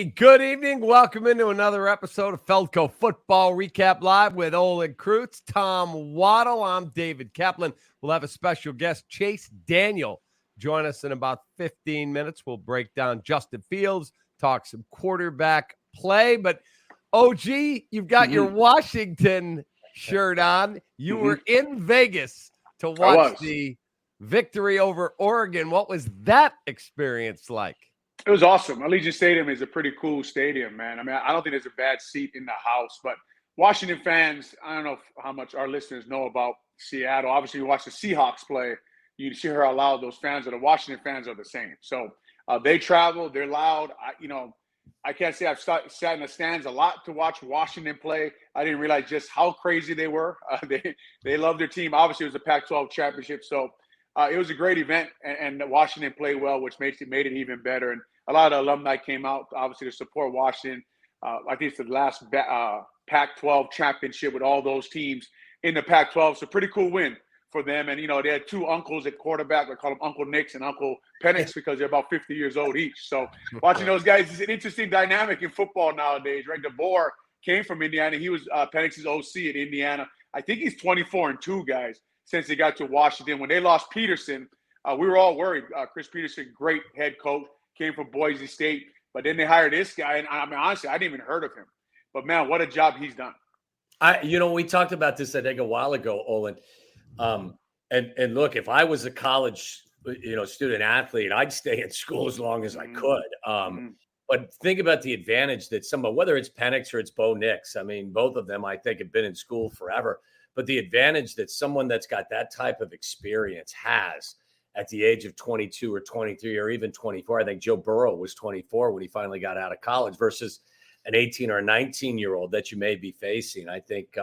good evening. Welcome into another episode of Feldco Football Recap Live with Olin Kreutz, Tom Waddle. I'm David Kaplan. We'll have a special guest, Chase Daniel, join us in about 15 minutes. We'll break down Justin Fields, talk some quarterback play. But, OG, you've got your Washington shirt on. You were in Vegas to watch the victory over Oregon. What was that experience like? It was awesome. Allegiant Stadium is a pretty cool stadium, man. I mean, I don't think there's a bad seat in the house, but Washington fans, I don't know how much our listeners know about Seattle. Obviously, you watch the Seahawks play, you hear how loud those fans are. The Washington fans are the same. So they travel, they're loud. I can't say I've sat in the stands a lot to watch Washington play. I didn't realize just how crazy they were. They love their team. Obviously, it was a Pac-12 championship, so it was a great event, and Washington played well, which made it even better. And a lot of alumni came out, obviously, to support Washington. I think it's the last Pac-12 championship with all those teams in the Pac-12. So pretty cool win for them. And, they had two uncles at quarterback. I call them Uncle Nicks and Uncle Penix because they're about 50 years old each. So watching those guys is an interesting dynamic in football nowadays, right? DeBoer came from Indiana. He was Penix's OC at Indiana. I think he's 24-2, guys, since he got to Washington. When they lost Peterson, we were all worried. Chris Peterson, great head coach, came from Boise State. But then they hired this guy, and I mean, honestly, I didn't even heard of him. But, man, what a job he's done. We talked about this, I think, a while ago, Olin. And look, if I was a college, student athlete, I'd stay in school as long as I could. But think about the advantage that whether it's Penix or it's Bo Nix, I mean, both of them, I think, have been in school forever. But the advantage that someone that's got that type of experience has at the age of 22 or 23 or even 24, I think Joe Burrow was 24 when he finally got out of college versus an 18 or a 19-year-old that you may be facing. I think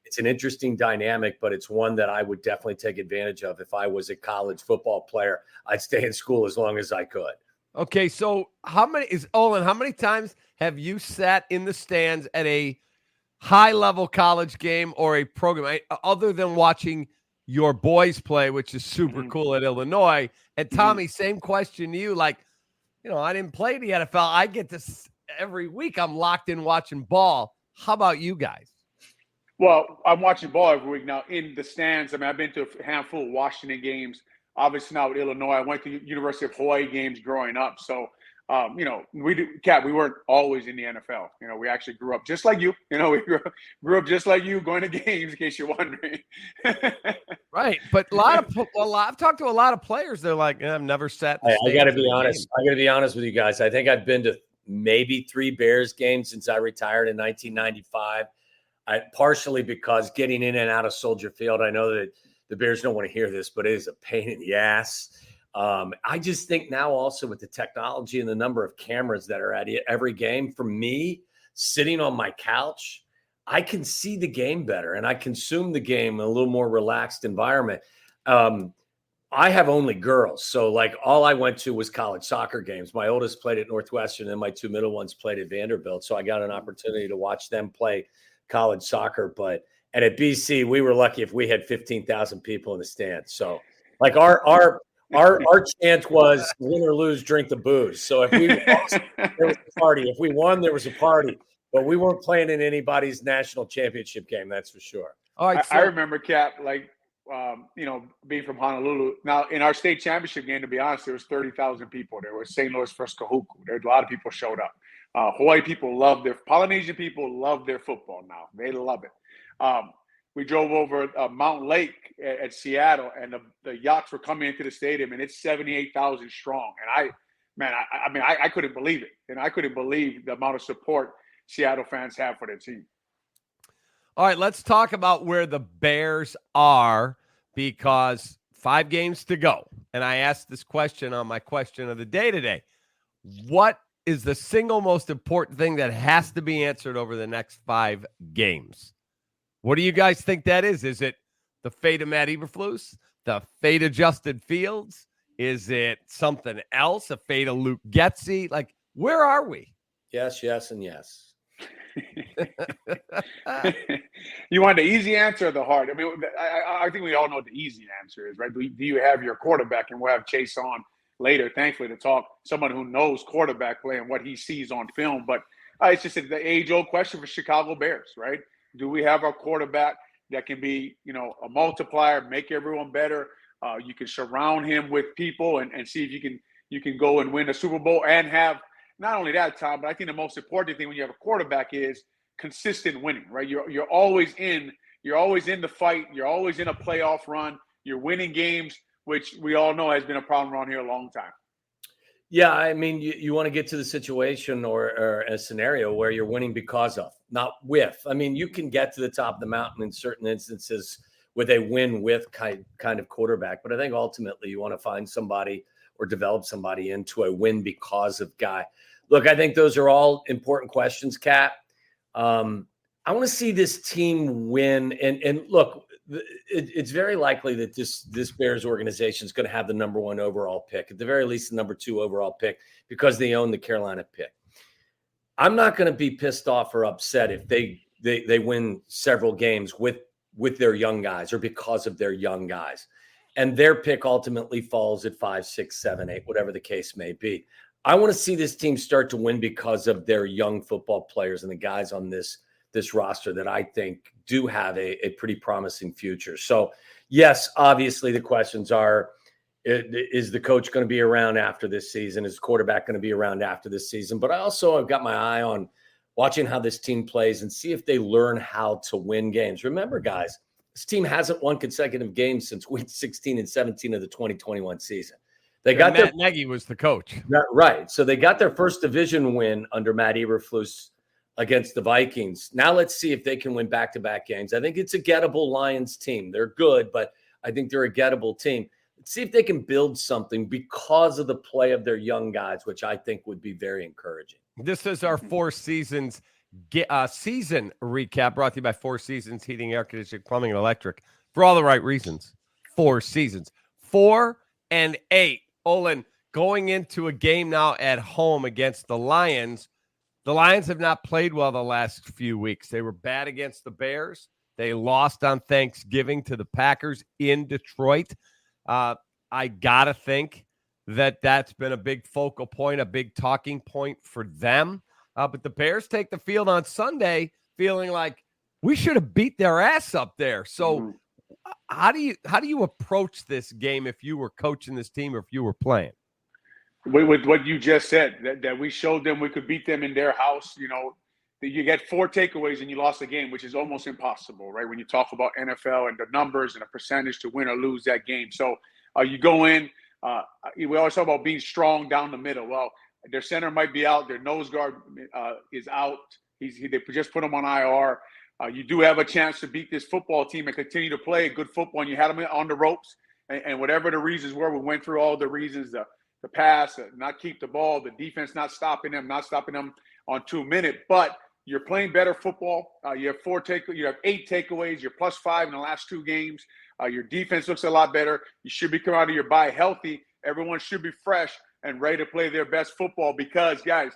it's an interesting dynamic, but it's one that I would definitely take advantage of. If I was a college football player, I'd stay in school as long as I could. Okay, so how many times have you sat in the stands at a high-level college game or a program, other than watching your boys play, which is super cool at Illinois? And Tommy, same question to you. Like, I didn't play the NFL. I get this every week. I'm locked in watching ball. How about you guys? Well, I'm watching ball every week now in the stands. I mean, I've been to a handful of Washington games. Obviously now with Illinois. I went to University of Hawaii games growing up. So, we weren't always in the NFL. We actually grew up just like you. We grew up just like you, going to games, in case you're wondering. Right, but I've talked to a lot of players. They're like, I've never sat. I got to be honest. I got to be honest with you guys. I think I've been to maybe 3 Bears games since I retired in 1995. Partially because getting in and out of Soldier Field, I know that the Bears don't want to hear this, but it is a pain in the ass. I just think now also with the technology and the number of cameras that are at every game, for me, sitting on my couch, I can see the game better and I consume the game in a little more relaxed environment. I have only girls. So like all I went to was college soccer games. My oldest played at Northwestern and my 2 middle ones played at Vanderbilt. So I got an opportunity to watch them play college soccer. And at BC, we were lucky if we had 15,000 people in the stands. So like our chant was win or lose, drink the booze. So if we lost, there was a party. If we won, there was a party. But we weren't playing in anybody's national championship game, that's for sure. All right, I remember, Cap, being from Honolulu. Now, in our state championship game, to be honest, there was 30,000 people. There was St. Louis versus Kahuku. There a lot of people showed up. Hawaii people Polynesian people love their football now. They love it. We drove over Mountain Lake at Seattle, and the yachts were coming into the stadium, and it's 78,000 strong. And I couldn't believe it. And I couldn't believe the amount of support Seattle fans have for their team. All right, let's talk about where the Bears are, because 5 games to go. And I asked this question on my question of the day today. What is the single most important thing that has to be answered over the next 5 games? What do you guys think that is? Is it the fate of Matt Eberflus? The fate of Justin Fields? Is it something else? A fate of Luke Gutsy? Like, where are we? Yes, yes, and yes. You want the easy answer or the hard? I mean, I think we all know what the easy answer is, right? Do you have your quarterback? And we'll have Chase on later, thankfully, to talk someone who knows quarterback play and what he sees on film. But it's just the age-old question for Chicago Bears, right? Do we have a quarterback that can be, a multiplier, make everyone better? You can surround him with people and see if you can go and win a Super Bowl and have not only that, Tom, but I think the most important thing when you have a quarterback is consistent winning, right? You're always in the fight. You're always in a playoff run. You're winning games, which we all know has been a problem around here a long time. Yeah, I mean, you want to get to the situation or a scenario where you're winning because of, not with. I mean, you can get to the top of the mountain in certain instances with a win-with kind of quarterback, but I think ultimately you want to find somebody or develop somebody into a win because of guy. Look, I think those are all important questions, Kat. I want to see this team win. And look, it's very likely that this Bears organization is going to have the number 1 overall pick, at the very least the number 2 overall pick, because they own the Carolina pick. I'm not going to be pissed off or upset if they win several games with their young guys or because of their young guys, and their pick ultimately falls at 5, 6, 7, 8, whatever the case may be. I want to see this team start to win because of their young football players and the guys on this roster that I think do have a pretty promising future. So yes, obviously the questions are, is the coach going to be around after this season? Is the quarterback going to be around after this season? But I also have got my eye on watching how this team plays and see if they learn how to win games. Remember, guys, this team hasn't won consecutive games since week 16 and 17 of the 2021 season. Matt Nagy was the coach. Right. So they got their first division win under Matt Eberflus against the Vikings. Now let's see if they can win back-to-back games. I think it's a gettable Lions team. They're good, but I think they're a gettable team. Let's see if they can build something because of the play of their young guys, which I think would be very encouraging. This is our Four Seasons season recap, brought to you by Four Seasons Heating, Air Conditioning, Plumbing, and Electric. For all the right reasons. 4 seasons. 4 and 8. Olin, going into a game now at home against the Lions. The Lions have not played well the last few weeks. They were bad against the Bears. They lost on Thanksgiving to the Packers in Detroit. I got to think that that's been a big focal point, a big talking point for them. But the Bears take the field on Sunday feeling like we should have beat their ass up there. So how do you approach this game if you were coaching this team or if you were playing? With what you just said, that we showed them we could beat them in their house, you get 4 takeaways and you lost the game, which is almost impossible, right? When you talk about NFL and the numbers and the percentage to win or lose that game. So you go in, we always talk about being strong down the middle. Well, their center might be out. Their nose guard is out. They just put him on IR. You do have a chance to beat this football team and continue to play good football. And you had them on the ropes. And whatever the reasons were, we went through all the reasons, the pass, not keep the ball, the defense not stopping them on 2 minutes. But you're playing better football. You have 8 takeaways. You're +5 in the last 2 games. Your defense looks a lot better. You should be coming out of your bye healthy. Everyone should be fresh and ready to play their best football because, guys,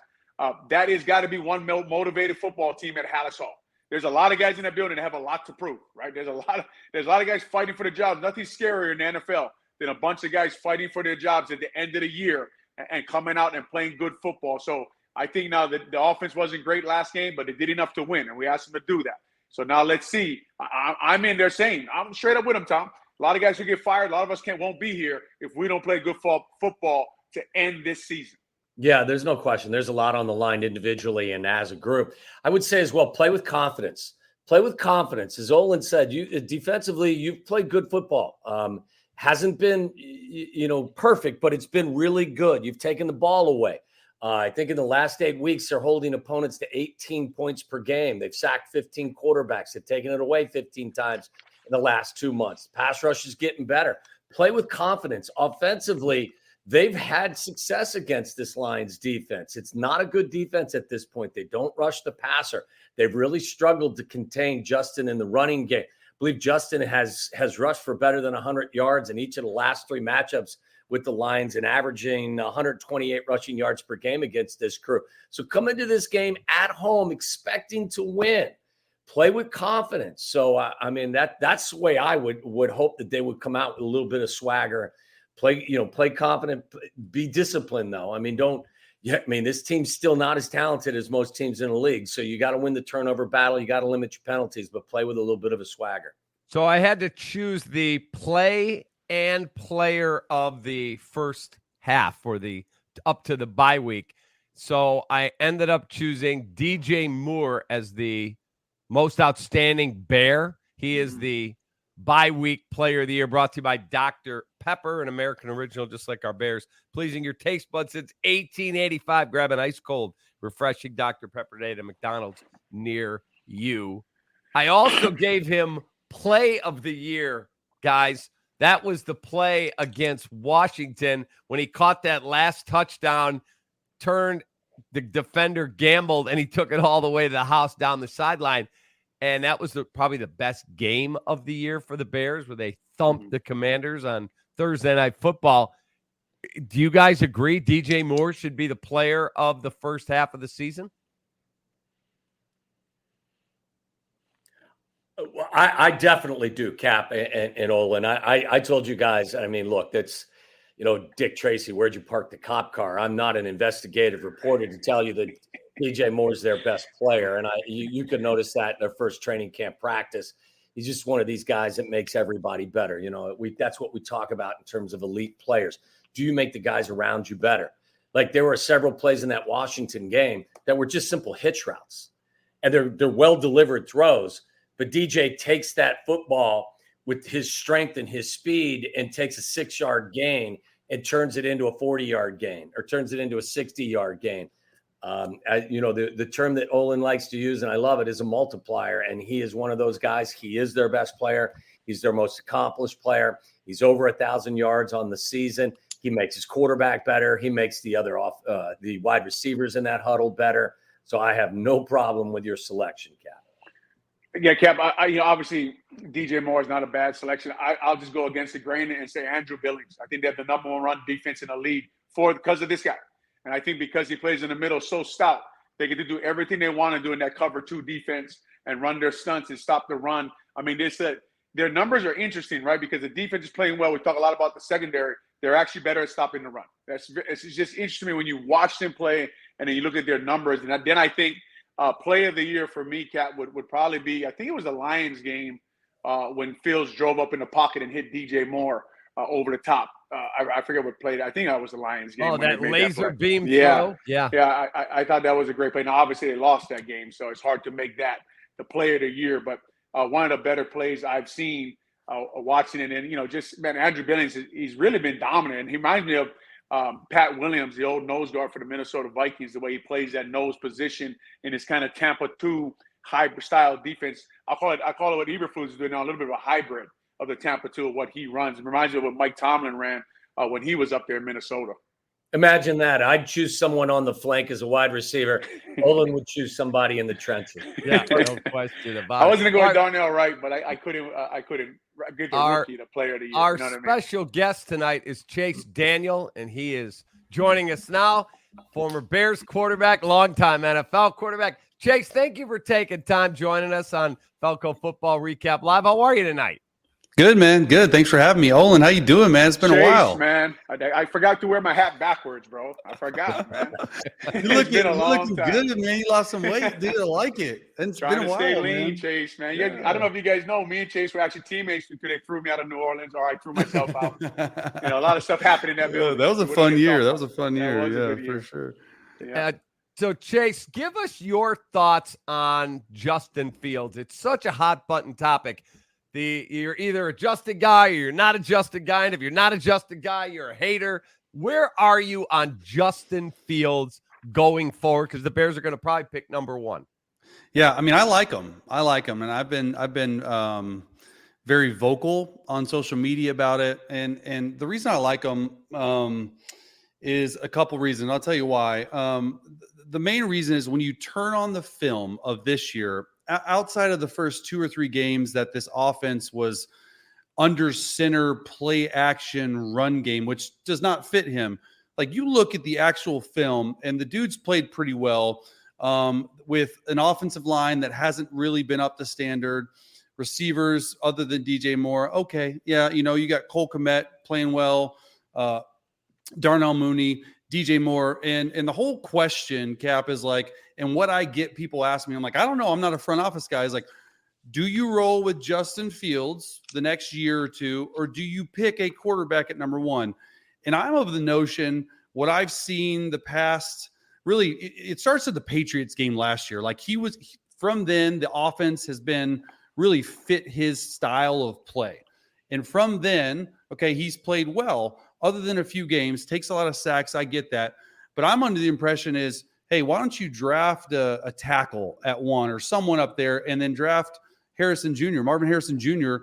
that has got to be one motivated football team at Hallis Hall. There's a lot of guys in that building that have a lot to prove, right? There's a lot of guys fighting for the jobs. Nothing scarier in the NFL than a bunch of guys fighting for their jobs at the end of the year and coming out and playing good football. So I think now that the offense wasn't great last game, but it did enough to win, and we asked them to do that. So now let's see. I'm in there saying, I'm straight up with them, Tom. A lot of guys who get fired, a lot of us won't be here if we don't play good football to end this season. Yeah, there's no question. There's a lot on the line individually and as a group. I would say as well, play with confidence. Play with confidence. As Olin said, defensively, you've played good football. Hasn't been, perfect, but it's been really good. You've taken the ball away. I think in the last 8 weeks, they're holding opponents to 18 points per game. They've sacked 15 quarterbacks. They've taken it away 15 times in the last 2 months. Pass rush is getting better. Play with confidence. Offensively, they've had success against this Lions defense. It's not a good defense at this point. They don't rush the passer. They've really struggled to contain Justin in the running game. I believe Justin has rushed for better than 100 yards in each of the last 3 matchups with the Lions and averaging 128 rushing yards per game against this crew. So come into this game at home expecting to win. Play with confidence. So, that's the way I would hope that they would come out with a little bit of swagger, play confident, be disciplined though. I mean, this team's still not as talented as most teams in the league. So you got to win the turnover battle. You got to limit your penalties, but play with a little bit of a swagger. So I had to choose the play and player of the first half for the up to the bye week. So I ended up choosing DJ Moore as the most outstanding Bear. He is the bye week player of the year, brought to you by Dr. Pepper, an American original, just like our Bears. Pleasing your taste buds since 1885. Grab an ice cold, refreshing Dr. Pepper today at a McDonald's near you. I also gave him play of the year, guys. That was the play against Washington when he caught that last touchdown, turned the defender, gambled, and he took it all the way to the house down the sideline. And that was probably the best game of the year for the Bears, where they thumped the Commanders on Thursday Night Football. Do you guys agree DJ Moore should be the player of the first half of the season? I definitely do, Cap and Olin. I told you guys, I mean, look, that's, Dick Tracy, where'd you park the cop car? I'm not an investigative reporter to tell you that DJ Moore's their best player. And you could notice that in their first training camp practice. He's just one of these guys that makes everybody better. That's what we talk about in terms of elite players. Do you make the guys around you better? Like, there were several plays in that Washington game that were just simple hitch routes, and they're well-delivered throws. But DJ takes that football with his strength and his speed and takes a 6-yard gain and turns it into a 40-yard gain, or turns it into a 60-yard gain. The term that Olin likes to use, and I love it, is a multiplier. And he is one of those guys. He is their best player. He's their most accomplished player. He's over 1,000 yards on the season. He makes his quarterback better. He makes the wide receivers in that huddle better. So I have no problem with your selection, Cap. Yeah, Cap, obviously DJ Moore is not a bad selection. I'll just go against the grain and say Andrew Billings. I think they have the number one run defense in the league because of this guy. And I think because he plays in the middle so stout, they get to do everything they want to do in that cover 2 defense and run their stunts and stop the run. I mean, their numbers are interesting, right? Because the defense is playing well. We talk a lot about the secondary. They're actually better at stopping the run. It's just interesting to me when you watch them play and then you look at their numbers. And then I think play of the year for me, Cat, would probably be, I think it was the Lions game when Fields drove up in the pocket and hit DJ Moore over the top. I forget what play. I think that was the Lions game. Oh, that laser beam throw? Yeah. Yeah. Yeah, I thought that was a great play. Now, obviously, they lost that game, so it's hard to make that the play of the year. But one of the better plays I've seen watching it. And, Andrew Billings, he's really been dominant. And he reminds me of Pat Williams, the old nose guard for the Minnesota Vikings, the way he plays that nose position in his kind of Tampa 2 hybrid style defense. I call it what Eberflus is doing now, a little bit of a hybrid of the Tampa 2 of what he runs. It reminds me of what Mike Tomlin ran when he was up there in Minnesota. Imagine that. I'd choose someone on the flank as a wide receiver. Olin would choose somebody in the trenches. Yeah, no question about it. I wasn't going to go with Darnell Wright, but I couldn't give the rookie the player of the year. Our special guest tonight is Chase Daniel, and he is joining us now. Former Bears quarterback, longtime NFL quarterback. Chase, thank you for taking time joining us on Feldco Football Recap Live. How are you tonight? Good, man. Good. Thanks for having me. Olin, how you doing, man? It's been a while. Man, I forgot to wear my hat backwards, bro. I forgot, man. You're looking good, man. You lost some weight, dude. I like it. It's been a while, stay lean, man. Chase, man. Yeah. I don't know if you guys know, me and Chase were actually teammates until they threw me out of New Orleans, or I threw myself out. A lot of stuff happened in that building. That was a fun year. That was a fun year. Yeah, for sure. Yeah. So, Chase, give us your thoughts on Justin Fields. It's such a hot button topic. You're either a Justin guy or you're not a Justin guy. And if you're not a Justin guy, you're a hater. Where are you on Justin Fields going forward? Because the Bears are going to probably pick number 1. Yeah, I mean, I like him. And I've been very vocal on social media about it. And the reason I like him is a couple reasons. I'll tell you why. The main reason is when you turn on the film of this year, outside of the first 2 or 3 games that this offense was under center play action run game, which does not fit him. Like, you look at the actual film and the dude's played pretty well with an offensive line that hasn't really been up to standard. Receivers other than DJ Moore. Okay. Yeah. You got Cole Kmet playing well. Darnell Mooney, DJ Moore. And the whole question, Cap, is like, and what I get people asking me, I'm like, I don't know. I'm not a front office guy. Is like, do you roll with Justin Fields the next year or two, or do you pick a quarterback at number one? And I'm of the notion, what I've seen the past, really, it starts at the Patriots game last year. Like from then, the offense has been really fit his style of play. And from then, okay, he's played well, other than a few games, takes a lot of sacks. I get that. But I'm under the impression is, hey, why don't you draft a tackle at one or someone up there and then draft Marvin Harrison Jr.,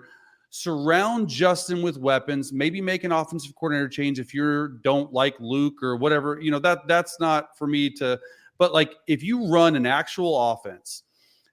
surround Justin with weapons, maybe make an offensive coordinator change if you don't like Luke or whatever. That's not for me to, but like if you run an actual offense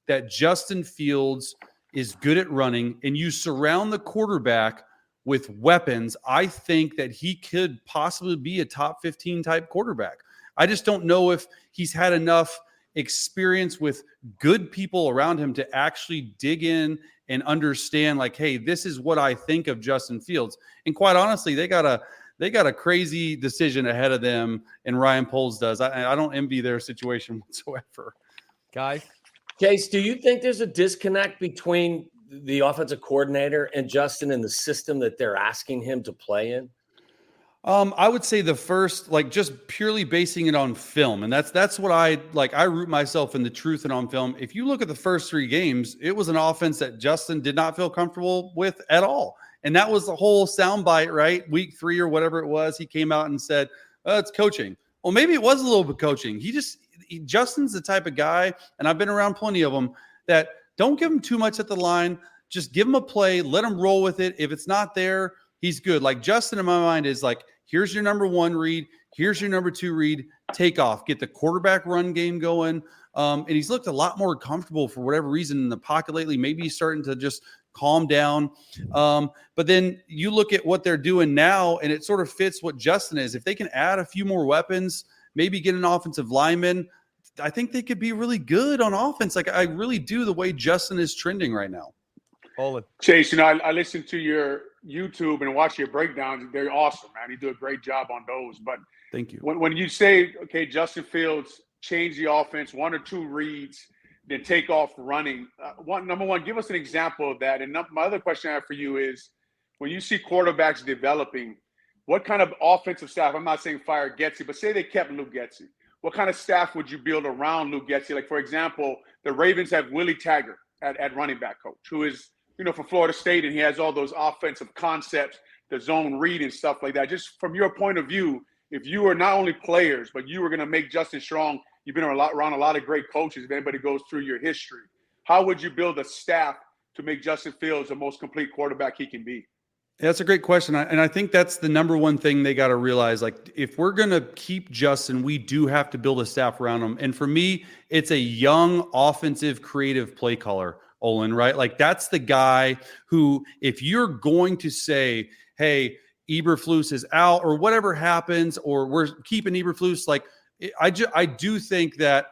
that Justin Fields is good at running and you surround the quarterback with weapons, I think that he could possibly be a top 15 type quarterback. I just don't know if he's had enough experience with good people around him to actually dig in and understand, like, hey, this is what I think of Justin Fields. And quite honestly, they got a crazy decision ahead of them, and Ryan Poles does. I don't envy their situation whatsoever. Guys, Case, do you think there's a disconnect between the offensive coordinator and Justin and the system that they're asking him to play in? I would say the first, like just purely basing it on film. And that's what I like. I root myself in the truth and on film. If you look at the first 3 games, it was an offense that Justin did not feel comfortable with at all. And that was the whole soundbite, right? Week 3 or whatever it was. He came out and said, oh, it's coaching. Well, maybe it was a little bit coaching. Justin's the type of guy, and I've been around plenty of them, that don't give him too much at the line. Just give him a play, let him roll with it. If it's not there, he's good. Like Justin in my mind is like, here's your number 1 read. Here's your number 2 read. Take off. Get the quarterback run game going. And he's looked a lot more comfortable for whatever reason in the pocket lately. Maybe he's starting to just calm down. But then you look at what they're doing now, and it sort of fits what Justin is. If they can add a few more weapons, maybe get an offensive lineman, I think they could be really good on offense. Like I really do, the way Justin is trending right now. Olin. Chase, I listened to your YouTube and watch your breakdowns. They're awesome, man. You do a great job on those. But thank you. When you say, okay, Justin Fields change the offense, 1 or 2 reads, then take off running. Number one, give us an example of that. And my other question I have for you is, when you see quarterbacks developing, what kind of offensive staff? I'm not saying fire Gutsy, but say they kept Luke Gutsy. What kind of staff would you build around Luke Gutsy? Like, for example, the Ravens have Willie Taggart at running back coach, who is, for Florida State, and he has all those offensive concepts, the zone read and stuff like that. Just from your point of view, if you were not only players, but you were going to make Justin strong, you've been around a lot of great coaches. If anybody goes through your history, how would you build a staff to make Justin Fields the most complete quarterback he can be? Yeah, that's a great question. And I think that's the number one thing they got to realize. Like, if we're going to keep Justin, we do have to build a staff around him. And for me, it's a young, offensive, creative play caller, Olin, right? Like, that's the guy who, if you're going to say, hey, Eberflus is out or whatever happens, or we're keeping Eberflus, like, I do think that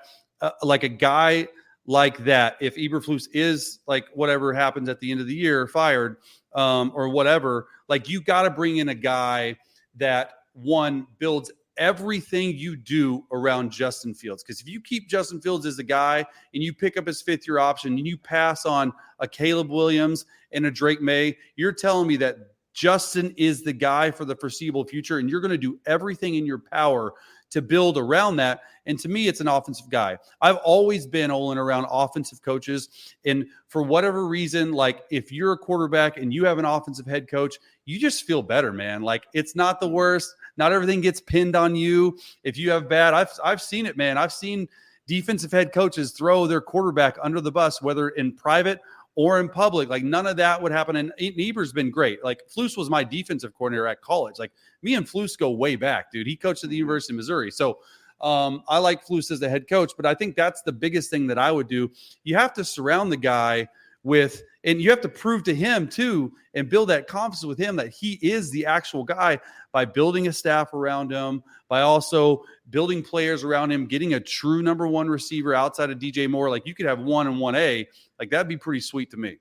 like a guy like that, if Eberflus is, like, whatever happens at the end of the year, fired, or whatever, like, you got to bring in a guy that, one, builds everything you do around Justin Fields. Because if you keep Justin Fields as the guy and you pick up his 5th-year option and you pass on a Caleb Williams and a Drake May, you're telling me that Justin is the guy for the foreseeable future, and you're going to do everything in your power to build around that. And to me, it's an offensive guy. I've always been, Olin, around offensive coaches. And for whatever reason, like, if you're a quarterback and you have an offensive head coach, you just feel better, man. Like, it's not the worst. Not everything gets pinned on you. If you have bad, I've seen it, man. I've seen defensive head coaches throw their quarterback under the bus, whether in private or in public. Like, none of that would happen. And Eber's been great. Like, Flus was my defensive coordinator at college. Like, me and Flus go way back, dude. He coached at the University of Missouri. So I like Flus as the head coach, but I think that's the biggest thing that I would do. You have to surround the guy with, and you have to prove to him too, and build that confidence with him that he is the actual guy, by building a staff around him, by also building players around him, getting a true number 1 receiver outside of DJ Moore. Like, you could have 1 and 1A. Like, that'd be pretty sweet to me.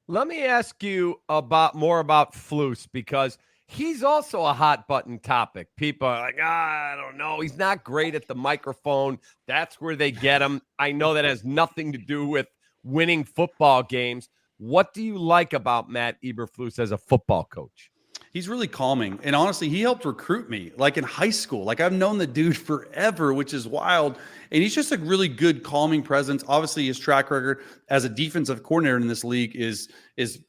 Let me ask you more about Flus, because He's also a hot button topic. People are like, I don't know. He's not great at the microphone. That's where they get him. I know that has nothing to do with winning football games. What do you like about Matt Eberflus as a football coach? He's really calming. And honestly, he helped recruit me like in high school. Like I've known the dude forever, which is wild. And he's just a really good calming presence. Obviously, his track record as a defensive coordinator in this league is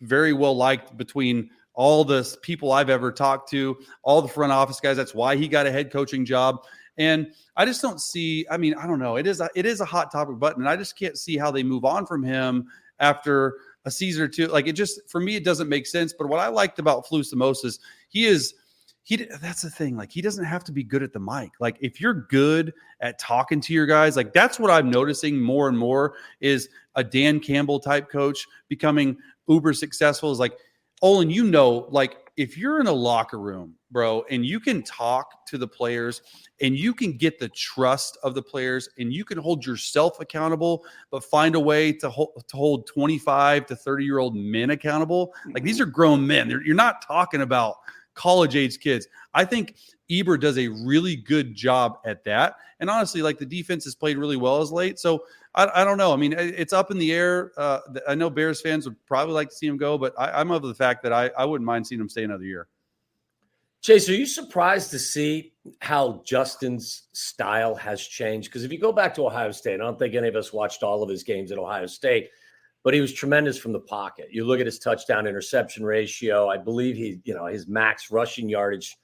very well liked between all the people I've ever talked to, all the front office guys. That's why he got a head coaching job. And I just don't see, I mean, I don't know. It is a hot topic button. And I just can't see how they move on from him after a season or two. Like it just, for me, it doesn't make sense. But what I liked about Flus the most is that's the thing. Like he doesn't have to be good at the mic. Like if you're good at talking to your guys, like that's what I'm noticing more and more is a Dan Campbell type coach becoming uber successful. Is like, Olin, like if you're in a locker room, bro, and you can talk to the players and you can get the trust of the players and you can hold yourself accountable, but find a way to hold 25 to 30-year-old men accountable. Like these are grown men. You're not talking about college age kids. I think Eber does a really good job at that. And honestly, like the defense has played really well as late. So I don't know. I mean, it's up in the air. I know Bears fans would probably like to see him go, but I'm of the fact that I wouldn't mind seeing him stay another year. Chase, are you surprised to see how Justin's style has changed? Because if you go back to Ohio State, I don't think any of us watched all of his games at Ohio State, but he was tremendous from the pocket. You look at his touchdown interception ratio. I believe his max rushing yardage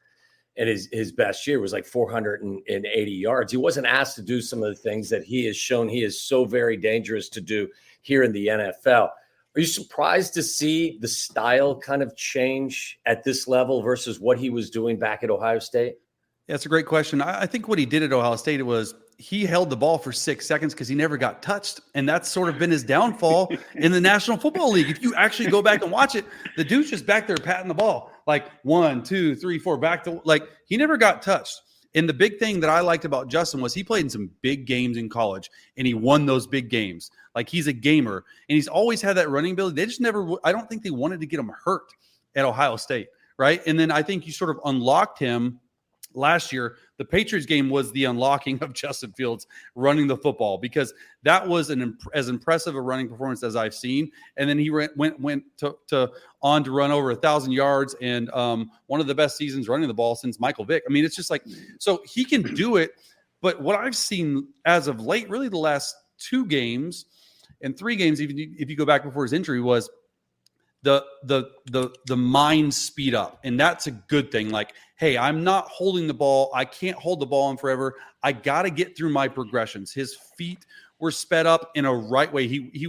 and his best year was like 480 yards. He wasn't asked to do some of the things that he has shown he is so very dangerous to do here in the NFL. Are you surprised to see the style kind of change at this level versus what he was doing back at Ohio State? Yeah, that's a great question. I think what he did at Ohio State was he held the ball for 6 seconds because he never got touched. And that's sort of been his downfall in the National Football League. If you actually go back and watch it, the dude's just back there patting the ball like 1, 2, 3, 4 back to like he never got touched. And the big thing that I liked about Justin was he played in some big games in college and he won those big games. Like he's a gamer and he's always had that running ability. They just never, I don't think they wanted to get him hurt at Ohio State. Right. And then I think you sort of unlocked him last year. The Patriots game was the unlocking of Justin Fields running the football because that was as impressive a running performance as I've seen. And then he went on to run over 1,000 yards and one of the best seasons running the ball since Michael Vick. I mean, it's just like, so he can do it. But what I've seen as of late, really the last 2 games and 3 games, even if you go back before his injury, was the mind speed up. And that's a good thing. Like, hey, I'm not holding the ball. I can't hold the ball on forever. I got to get through my progressions. His feet were sped up in a right way. He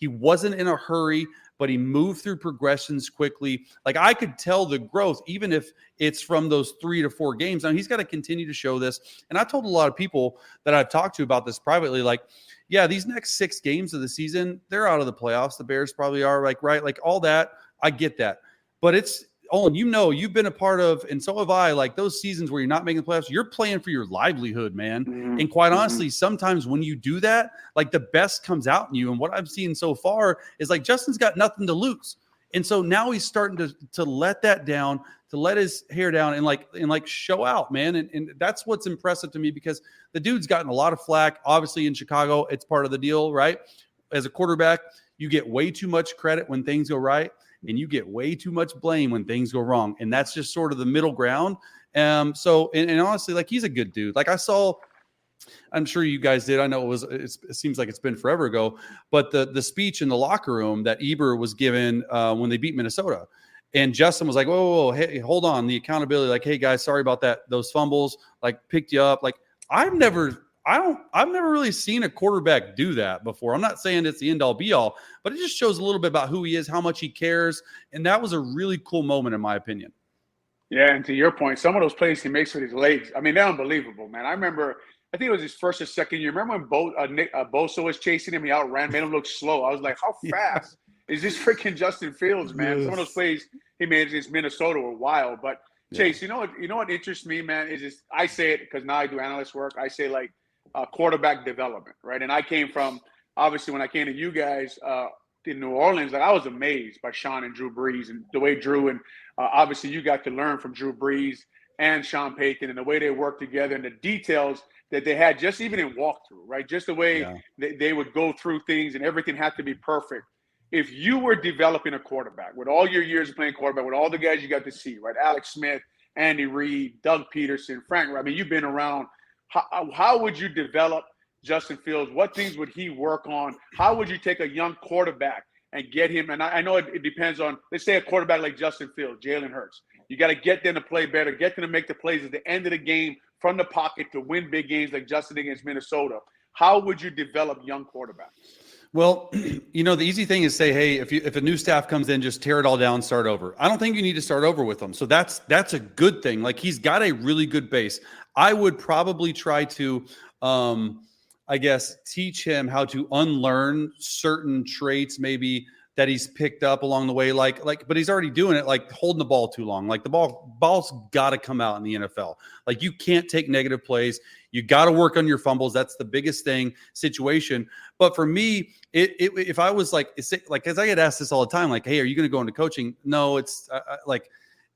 wasn't in a hurry, but he moved through progressions quickly. Like I could tell the growth, even if it's from those 3 to 4 games. Now he's got to continue to show this. And I told a lot of people that I've talked to about this privately, like, yeah, these next 6 games of the season, they're out of the playoffs. The Bears probably are, like, right? Like all that. I get that. But it's, Olin, you've been a part of, and so have I, like those seasons where you're not making the playoffs, you're playing for your livelihood, man. Mm-hmm. And quite honestly, sometimes when you do that, like the best comes out in you. And what I've seen so far is like Justin's got nothing to lose. And so now he's starting to let that down, to let his hair down and like show out, man. And that's what's impressive to me because the dude's gotten a lot of flack. Obviously in Chicago, it's part of the deal, right? As a quarterback, you get way too much credit when things go right. And you get way too much blame when things go wrong. And that's just sort of the middle ground. So honestly, like he's a good dude. Like I'm sure you guys did. I know it seems like it's been forever ago, but the speech in the locker room that Eber was given when they beat Minnesota. And Justin was like, whoa, hey, hold on. The accountability, like, hey guys, sorry about that. Those fumbles, like picked you up. Like I've never really seen a quarterback do that before. I'm not saying it's the end all be all, but it just shows a little bit about who he is, how much he cares. And that was a really cool moment in my opinion. Yeah. And to your point, some of those plays he makes with his legs, I mean, they're unbelievable, man. I remember, I think it was his first or second year. Remember when Bosa was chasing him, he outran, made him look slow. I was like, how fast is this freaking Justin Fields, man? Yes. Some of those plays he made against Minnesota were wild. But Chase, you know what interests me, man, is just, I say it because now I do analyst work. I say like quarterback development, right? And I came from, obviously when I came to you guys, in New Orleans, like I was amazed by Sean and Drew Brees and the way Drew and obviously you got to learn from Drew Brees and Sean Payton and the way they worked together and the details that they had just even in walkthrough, right? Just the way they would go through things and everything had to be perfect. If you were developing a quarterback with all your years of playing quarterback, with all the guys you got to see, right? Alex Smith, Andy Reid, Doug Peterson, Frank, I mean, you've been around. How would you develop Justin Fields? What things would he work on? How would you take a young quarterback and get him? And I know it depends on, let's say a quarterback like Justin Fields, Jalen Hurts. You got to get them to play better, get them to make the plays at the end of the game from the pocket to win big games like Justin against Minnesota. How would you develop young quarterbacks? Well, the easy thing is say, hey, if a new staff comes in, just tear it all down, start over. I don't think you need to start over with them. So that's a good thing. Like he's got a really good base. I would probably try to, teach him how to unlearn certain traits, maybe that he's picked up along the way. But he's already doing it, like holding the ball too long. Like the ball's got to come out in the NFL. Like you can't take negative plays. You got to work on your fumbles. That's the biggest situation. But for me, if I was because I get asked this all the time, like, hey, are you going to go into coaching? No, it's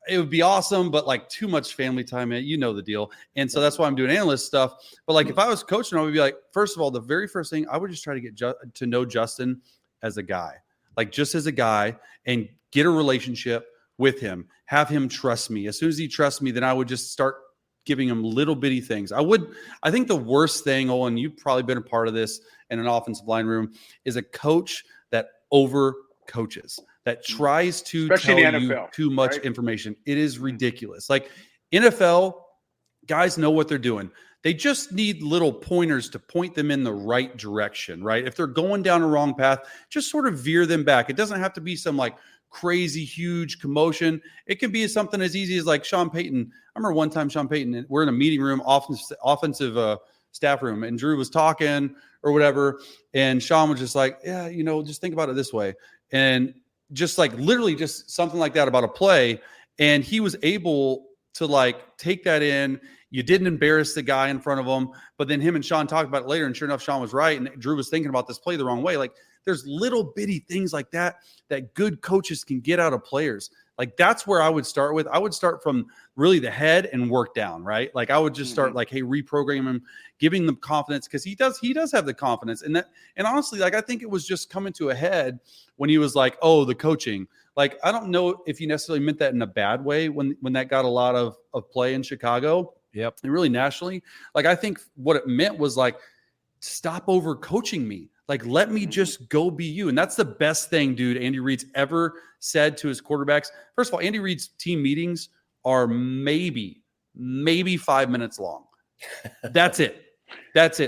it would be awesome, but like too much family time, you know the deal. And so that's why I'm doing analyst stuff. But like, if I was coaching, I would be like, first of all, the very first thing I would just try to get to know Justin as a guy, like just as a guy, and get a relationship with him, have him trust me. As soon as he trusts me, then I would just start giving him little bitty things. I think the worst thing, Olin, you've probably been a part of this in an offensive line room, is a coach that over coaches, that tries to especially tell in the you NFL, too much right? information. It is ridiculous. Like NFL guys know what they're doing. They just need little pointers to point them in the right direction, right? If they're going down a wrong path, just sort of veer them back. It doesn't have to be some like crazy, huge commotion. It can be something as easy as like Sean Payton. I remember one time Sean Payton, we're in a meeting room, offensive staff room, and Drew was talking or whatever. And Sean was just like, yeah, just think about it this way. And just like literally just something like that about a play. And he was able to like take that in. You didn't embarrass the guy in front of him, but then him and Sean talked about it later. And sure enough, Sean was right. And Drew was thinking about this play the wrong way. Like there's little bitty things like that good coaches can get out of players. Like that's where I would start with. I would start from really the head and work down, right? Like I would just start like, hey, reprogram him, giving them confidence, because he does have the confidence. And honestly, like I think it was just coming to a head when he was like, oh, the coaching. Like I don't know if he necessarily meant that in a bad way when that got a lot of play in Chicago. Yep. And really nationally. Like I think what it meant was like, stop over coaching me. Like, let me just go be you. And that's the best thing, dude, Andy Reid's ever said to his quarterbacks. First of all, Andy Reid's team meetings are maybe 5 minutes long. That's it.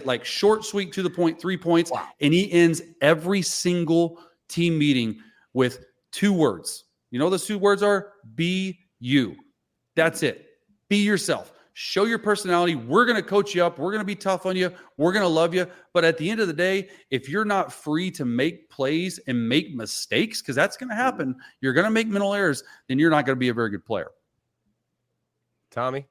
Like short, sweet, to the point, 3 points. Wow. And he ends every single team meeting with 2 words. You know what those 2 words are? Be you. That's it. Be yourself. Show your personality. We're going to coach you up. We're going to be tough on you. We're going to love you. But at the end of the day, if you're not free to make plays and make mistakes, because that's going to happen, you're going to make mental errors, then you're not going to be a very good player. Tommy?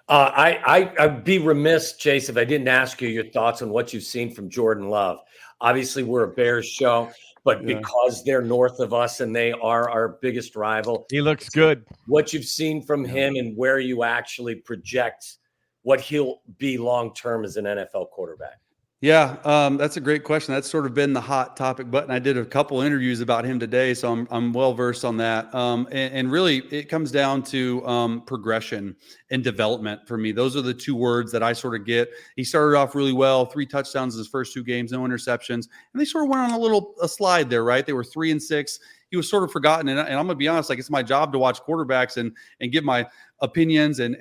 I'd be remiss, Chase, if I didn't ask you your thoughts on what you've seen from Jordan Love. Obviously, we're a Bears show, but because they're north of us and they are our biggest rival, He looks good. what you've seen from him and where you actually project what he'll be long-term as an NFL quarterback. Yeah, that's a great question. That's sort of been the hot topic button. I did a couple interviews about him today, so I'm well versed on that. And really, it comes down to progression and development for me. Those are the 2 words that I sort of get. He started off really well, 3 touchdowns in his first 2 games, no interceptions, and they sort of went on a slide there, right? They were 3-6. He was sort of forgotten, and I'm going to be honest, like it's my job to watch quarterbacks and give my opinions and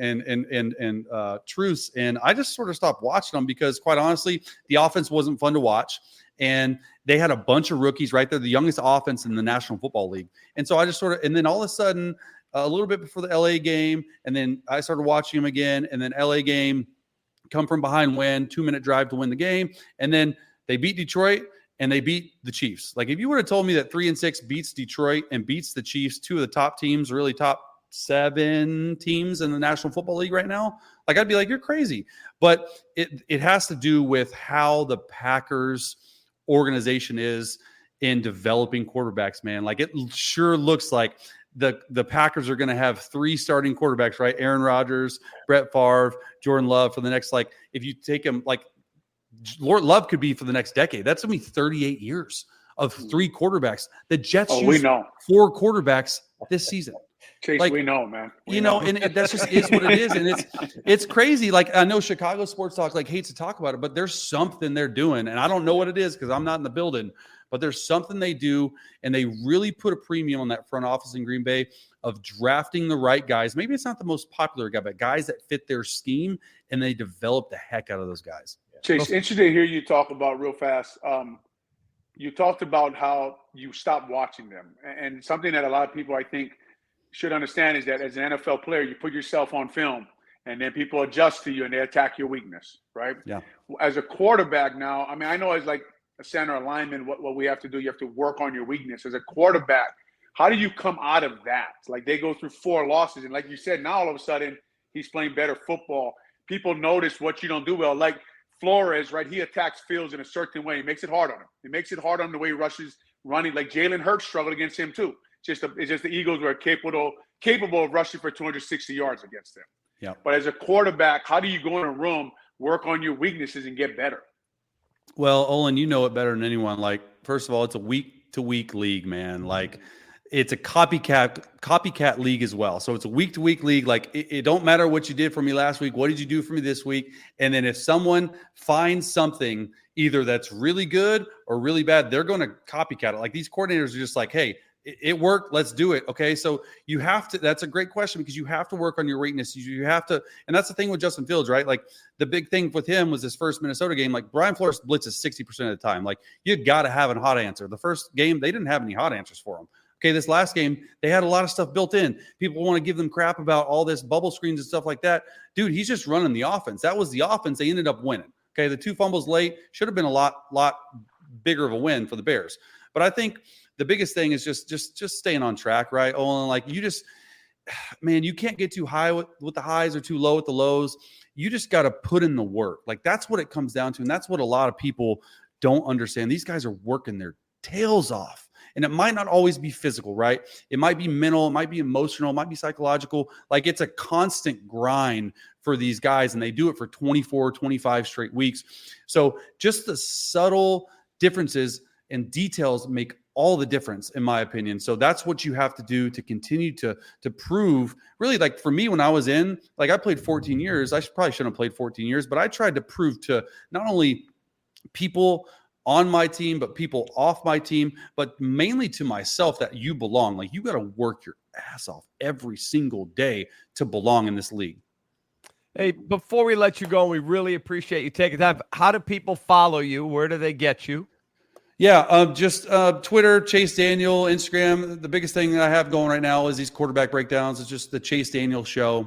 truths. And I just sort of stopped watching them because, quite honestly, the offense wasn't fun to watch. And they had a bunch of rookies right there, the youngest offense in the National Football League. And so I just and then all of a sudden, a little bit before the LA game, and then I started watching them again, and then LA game, come from behind win, 2-minute drive to win the game. And then they beat Detroit and they beat the Chiefs. Like if you would have told me that 3-6 beats Detroit and beats the Chiefs, 2 of the top teams, really top 7 teams in the National Football League right now, like I'd be like, you're crazy. But it has to do with how the Packers organization is in developing quarterbacks, man. Like, it sure looks like the Packers are going to have 3 starting quarterbacks, right? Aaron Rodgers, Brett Favre, Jordan Love for the next, like, if you take them, like, Love could be for the next decade. That's going to be 38 years of 3 quarterbacks. The Jets we use know 4 quarterbacks this season. Chase, like, we know, man. And that's just is what it is. And it's crazy. Like, I know Chicago Sports Talk like hates to talk about it, but there's something they're doing. And I don't know what it is because I'm not in the building, but there's something they do. And they really put a premium on that front office in Green Bay of drafting the right guys. Maybe it's not the most popular guy, but guys that fit their scheme, and they develop the heck out of those guys. Chase, interesting to hear you talk about real fast. You talked about how you stopped watching them. And something that a lot of people, I think, should understand is that as an NFL player, you put yourself on film and then people adjust to you and they attack your weakness, right? Yeah. As a quarterback now, I mean, I know as like a center alignment, what we have to do, you have to work on your weakness. As a quarterback, how do you come out of that? Like, they go through 4 losses. And like you said, now all of a sudden he's playing better football. People notice what you don't do well. Like Flores, right? He attacks Fields in a certain way. He makes it hard on him. He makes it hard on him the way he rushes running. Like Jalen Hurts struggled against him too. It's just the Eagles were capable of rushing for 260 yards against them. Yeah. But as a quarterback, how do you go in a room, work on your weaknesses, and get better? Well, Olin, you know it better than anyone. Like, first of all, it's a week-to-week league, man. Like, it's a copycat league as well. So it's a week-to-week league. Like, it don't matter what you did for me last week. What did you do for me this week? And then if someone finds something either that's really good or really bad, they're going to copycat it. Like, these coordinators are just like, hey, it worked. Let's do it. Okay. So you have to, that's a great question because you have to work on your weakness. You have to, and that's the thing with Justin Fields, right? Like, the big thing with him was his first Minnesota game. Like, Brian Flores blitzes 60% of the time. Like, you got to have a hot answer. The first game, they didn't have any hot answers for him. Okay. This last game, they had a lot of stuff built in. People want to give them crap about all this bubble screens and stuff like that. Dude, he's just running the offense. That was the offense. They ended up winning. Okay. The 2 fumbles late should have been a lot bigger of a win for the Bears. But I think the biggest thing is just staying on track, right? Oh, and like, you can't get too high with the highs or too low with the lows. You just got to put in the work. Like, that's what it comes down to. And that's what a lot of people don't understand. These guys are working their tails off. And it might not always be physical, right? It might be mental. It might be emotional. It might be psychological. Like, it's a constant grind for these guys, and they do it for 24, 25 straight weeks. So just the subtle differences and details make all the difference, in my opinion. So that's what you have to do to continue to prove. Really, like, for me, when I was in, like, I played 14 years. I probably shouldn't have played 14 years, but I tried to prove to not only people on my team, but people off my team, but mainly to myself, that you belong. Like, you got to work your ass off every single day to belong in this league. Hey, before we let you go, we really appreciate you taking time. How do people follow you? Where do they get you? Yeah, just Twitter, Chase Daniel, Instagram. The biggest thing that I have going right now is these quarterback breakdowns. It's just the Chase Daniel Show.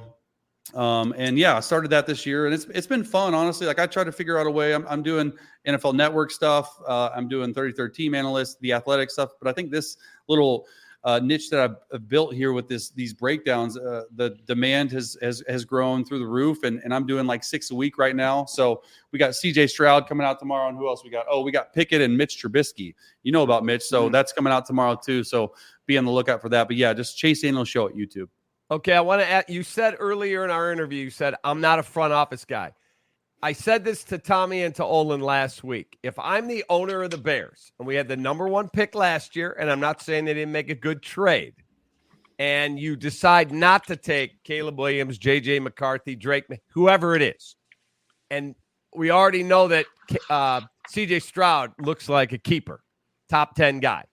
And yeah, I started that this year, and it's been fun, honestly. Like, I try to figure out a way. I'm doing NFL Network stuff. I'm doing 33rd Team Analyst, the athletic stuff. But I think this little niche that I've built here with these breakdowns, the demand has grown through the roof, and I'm doing like 6 a week right now. So we got CJ Stroud coming out tomorrow, and who else we got? Oh, we got Pickett and Mitch Trubisky. You know about Mitch, so that's coming out tomorrow too. So be on the lookout for that. But yeah, just Chase Daniel Show at YouTube. Okay, I want to add, you said earlier in our interview, you said, I'm not a front office guy. I said this to Tommy and to Olin last week. If I'm the owner of the Bears, and we had the number 1 pick last year, and I'm not saying they didn't make a good trade, and you decide not to take Caleb Williams, J.J. McCarthy, Drake, whoever it is, and we already know that C.J. Stroud looks like a keeper, top 10 guy,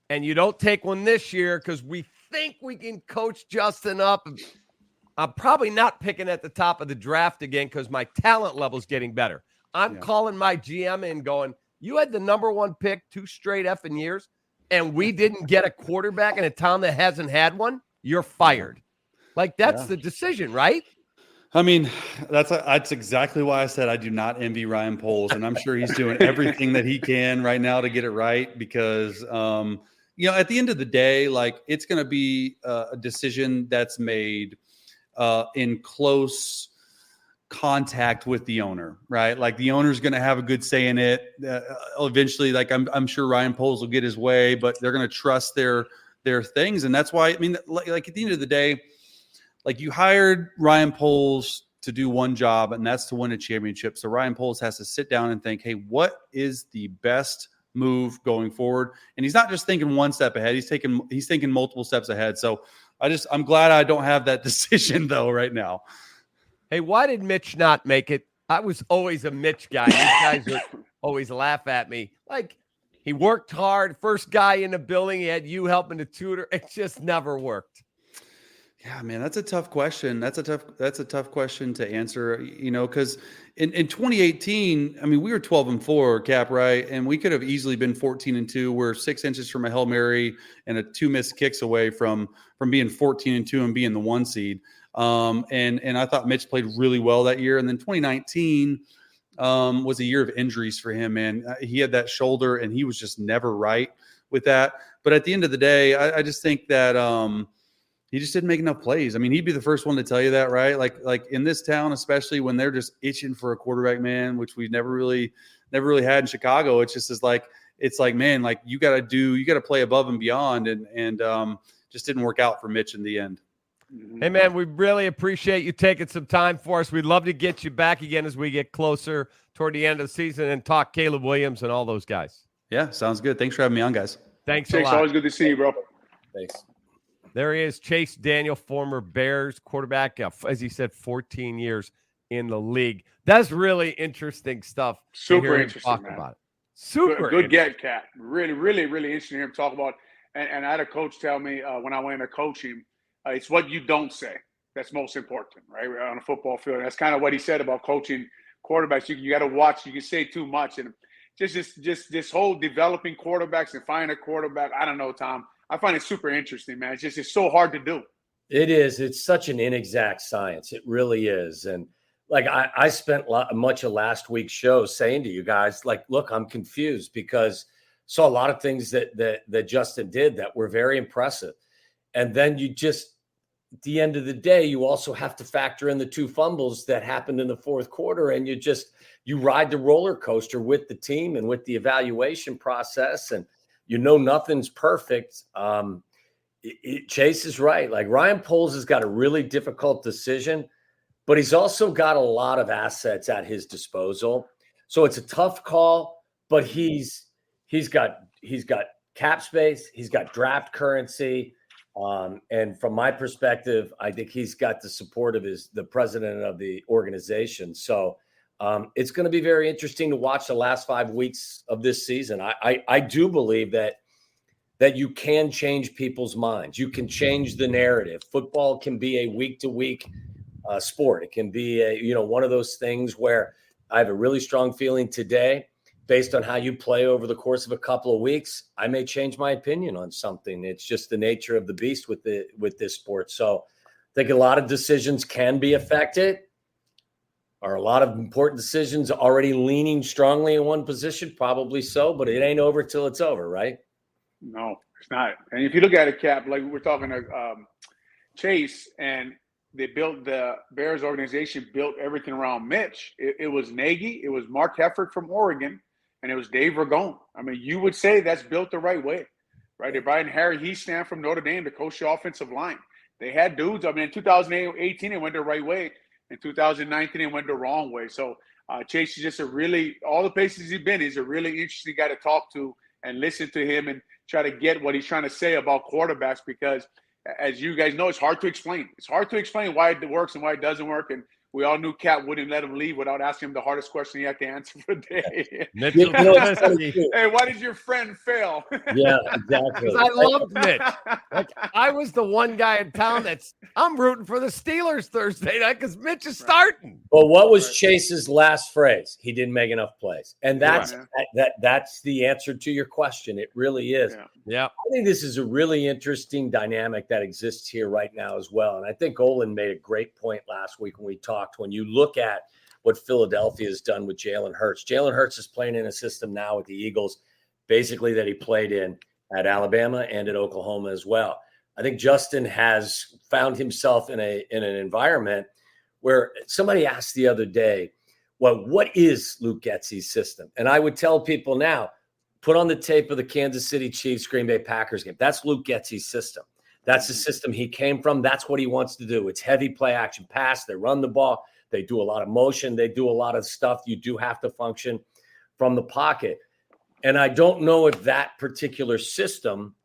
and you don't take one this year because we think we can coach Justin up. I'm probably not picking at the top of the draft again because my talent level is getting better. I'm calling my GM and going, you had the number 1 pick 2 straight effing years, and we didn't get a quarterback in a town that hasn't had one. You're fired. Like, that's the decision, right? I mean, that's exactly why I said I do not envy Ryan Poles, and I'm sure he's doing everything that he can right now to get it right because at the end of the day, like, it's going to be a decision that's made in close contact with the owner, right? Like the owner's going to have a good say in it. Eventually, like I'm sure Ryan Poles will get his way, but they're going to trust their things. And that's why, I mean, like at the end of the day, like you hired Ryan Poles to do one job, and that's to win a championship. So Ryan Poles has to sit down and think, hey, what is the best move going forward? And he's not just thinking one step ahead. He's thinking multiple steps ahead. So I'm glad I don't have that decision though right now. Hey, why did Mitch not make it? I was always a Mitch guy. These guys would always laugh at me. Like, he worked hard. First guy in the building. He had you helping to tutor. It just never worked. Yeah, man, that's a tough question. That's a tough question to answer, because in 2018, I mean, we were 12-4, Cap, right? And we could have easily been 14-2. We're 6 inches from a Hail Mary and 2 missed kicks away from being 14-2 and being the 1 seed. And I thought Mitch played really well that year. And then 2019 was a year of injuries for him, man. He had that shoulder and he was just never right with that. But at the end of the day, I just think that he just didn't make enough plays. I mean, he'd be the first one to tell you that, right? Like in this town, especially when they're just itching for a quarterback, man, which we never really had in Chicago. It's just it's like, man, like you got to play above and beyond, and just didn't work out for Mitch in the end. Hey, man, we really appreciate you taking some time for us. We'd love to get you back again as we get closer toward the end of the season and talk Caleb Williams and all those guys. Yeah, sounds good. Thanks for having me on, guys. Thanks a lot. Always good to see you, bro. Thanks. There he is, Chase Daniel, former Bears quarterback, as he said, 14 years in the league. That's really interesting stuff. Super interesting, talk man. About it. Super good get, Cat. Really, really, really interesting to hear him talk about. And I had a coach tell me when I went to coach him, it's what you don't say that's most important, right? On a football field. And that's kind of what he said about coaching quarterbacks. You got to watch. You can say too much, and just this whole developing quarterbacks and finding a quarterback. I don't know, Tom. I find it super interesting, man. It's so hard to do. It is. It's such an inexact science. It really is. And like I spent much of last week's show saying to you guys, like, look, I'm confused because saw a lot of things that Justin did that were very impressive. And then you just, at the end of the day, you also have to factor in the 2 fumbles that happened in the fourth quarter. And you ride the roller coaster with the team and with the evaluation process. And nothing's perfect. Chase is right. Like Ryan Poles has got a really difficult decision, but he's also got a lot of assets at his disposal. So it's a tough call, but he's got cap space. He's got draft currency. And from my perspective, I think he's got the support of the president of the organization. So it's going to be very interesting to watch the last 5 weeks of this season. I do believe that you can change people's minds. You can change the narrative. Football can be a week-to-week sport. It can be one of those things where I have a really strong feeling today, based on how you play over the course of a couple of weeks, I may change my opinion on something. It's just the nature of the beast with this sport. So I think a lot of decisions can be affected. Are a lot of important decisions already leaning strongly in one position? Probably so, but it ain't over till it's over, right? No, it's not. And if you look at it, Cap, like we're talking to Chase, and they built the Bears organization, built everything around Mitch. It was Nagy, it was Mark Hefford from Oregon, and it was Dave Ragone. I mean, you would say that's built the right way, right? They brought in Harry Heastan from Notre Dame to coach the offensive line. They had dudes. I mean, in 2018, it went the right way. In 2019, it went the wrong way. So Chase is just all the places he's been, he's a really interesting guy to talk to and listen to him and try to get what he's trying to say about quarterbacks, because as you guys know, it's hard to explain. It's hard to explain why it works and why it doesn't work. And we all knew Cap wouldn't let him leave without asking him the hardest question he had to answer for the day. Hey, why did your friend fail? Yeah, exactly. Because I loved Mitch. Like, I was the one guy in town I'm rooting for the Steelers Thursday night because Mitch is starting. Well, what was Chase's last phrase? He didn't make enough plays. And that's the answer to your question. It really is. Yeah. I think this is a really interesting dynamic that exists here right now as well. And I think Olin made a great point last week when we talked. When you look at what Philadelphia has done with Jalen Hurts is playing in a system now with the Eagles, basically that he played in at Alabama and at Oklahoma as well. I think Justin has found himself in an environment where somebody asked the other day, well, what is Luke Getsy's system? And I would tell people now, put on the tape of the Kansas City Chiefs, Green Bay Packers game. That's Luke Getsy's system. That's the system he came from. That's what he wants to do. It's heavy play action pass. They run the ball. They do a lot of motion. They do a lot of stuff. You do have to function from the pocket. And I don't know if that particular system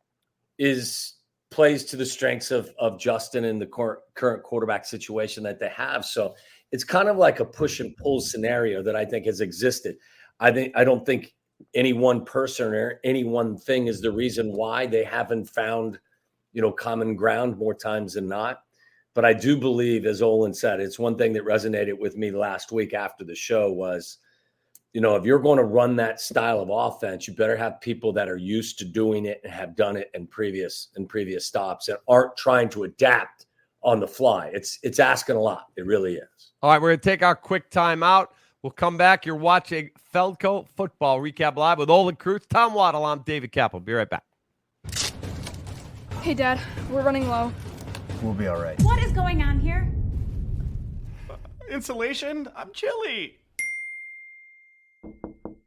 plays to the strengths of Justin in the current quarterback situation that they have. So it's kind of like a push and pull scenario that I think has existed. I don't think any one person or any one thing is the reason why they haven't found, common ground more times than not. But I do believe, as Olin said, it's one thing that resonated with me last week after the show was, if you're going to run that style of offense, you better have people that are used to doing it and have done it in previous stops and aren't trying to adapt on the fly. It's asking a lot. It really is. All right, we're going to take our quick time out. We'll come back. You're watching Feldco Football Recap Live with Olin Kreutz, Tom Waddle. I'm David Kaplan. Be right back. Hey, Dad, we're running low. We'll be all right. What is going on here? Insulation? I'm chilly.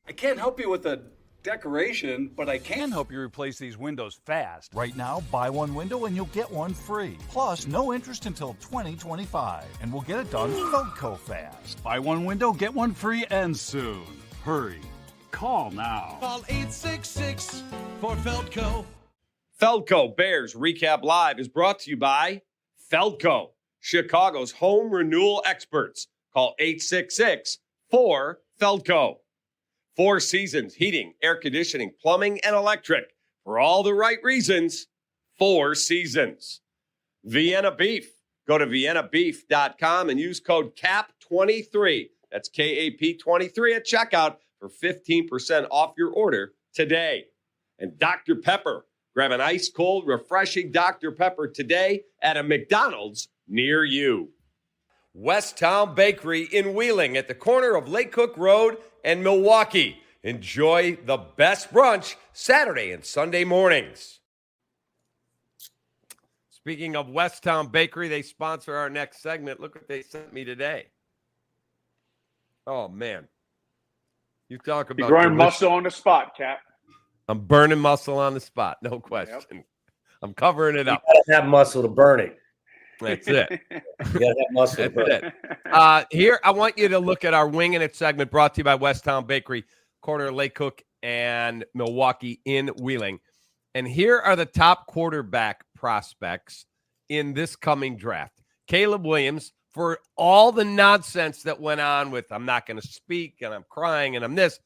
I can't help you with a decoration, but I can help you replace these windows fast. Right now, buy one window and you'll get one free. Plus, no interest until 2025. And we'll get it done Feldco fast. Buy one window, get one free, and soon. Hurry. Call now. Call 866 for Feldco. Feldco Bears Recap Live is brought to you by Feldco, Chicago's home renewal experts. Call 866-4FELDCO. 4 Seasons Heating, Air Conditioning, Plumbing, and Electric. For all the right reasons, 4 Seasons. Vienna Beef. Go to viennabeef.com and use code CAP23. That's KAP23 at checkout for 15% off your order today. And Dr. Pepper. Grab an ice-cold, refreshing Dr. Pepper today at a McDonald's near you. West Town Bakery in Wheeling at the corner of Lake Cook Road and Milwaukee. Enjoy the best brunch Saturday and Sunday mornings. Speaking of West Town Bakery, they sponsor our next segment. Look what they sent me today. Oh, man. You talk about... You're growing muscle on the spot, Cap. I'm burning muscle on the spot, no question. Yep. I'm covering it up. You gotta have muscle to burn it. That's it. You gotta have muscle to burn it. Here, I want you to look at our Winging It segment brought to you by West Town Bakery, corner of Lake Cook and Milwaukee in Wheeling. And here are the top quarterback prospects in this coming draft. Caleb Williams, for all the nonsense that went on with I'm not going to speak and I'm crying and I'm this,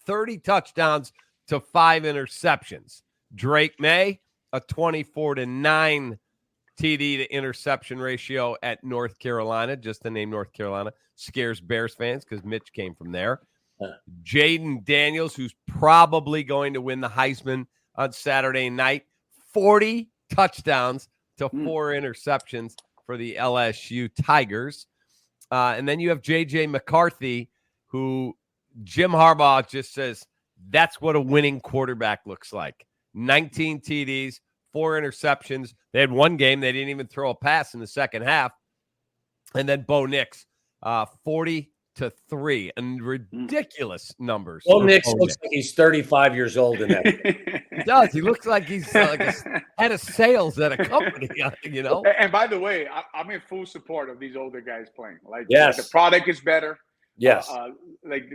30 touchdowns to 5 interceptions. Drake May, a 24-9 TD to interception ratio at North Carolina. Just the name North Carolina scares Bears fans because Mitch came from there. Jaden Daniels, who's probably going to win the Heisman on Saturday night. 40 touchdowns to 4 interceptions for the LSU Tigers. And then you have J.J. McCarthy, who Jim Harbaugh just says, that's what a winning quarterback looks like. 19 TDs, 4 interceptions. They had one game. They didn't even throw a pass in the second half. And then Bo Nix, 40-3, and ridiculous numbers. Bo Nix looks like he's 35 years old in that. He does. He looks like he's like a head of sales at a company, And by the way, I'm in full support of these older guys playing. Yes. The product is better. Yes.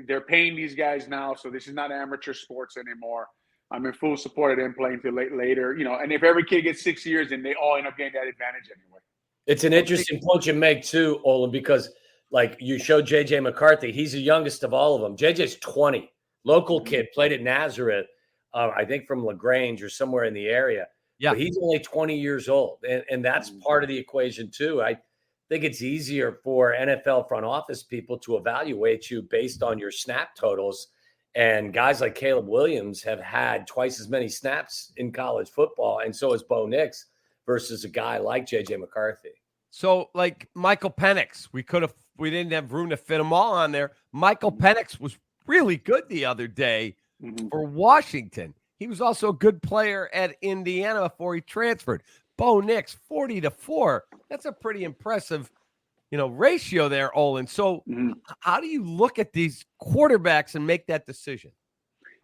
They're paying these guys now, so this is not amateur sports anymore. I'm in full support of them playing till later, and if every kid gets 6 years, then they all end up getting that advantage anyway. It's an interesting point you make too, Olin, because like you showed J.J. McCarthy, he's the youngest of all of them. J.J.'s 20, local kid, played at Nazareth, I think from LaGrange or somewhere in the area. Yeah, but he's only 20 years old, and that's part of the equation too. I think it's easier for NFL front office people to evaluate you based on your snap totals. And guys like Caleb Williams have had twice as many snaps in college football, and so has Bo Nix versus a guy like J.J. McCarthy. So, like Michael Penix, we didn't have room to fit them all on there. Michael Penix was really good the other day for Washington. He was also a good player at Indiana before he transferred. Bo Nix, 40-4. That's a pretty impressive, ratio there, Olin. So how do you look at these quarterbacks and make that decision?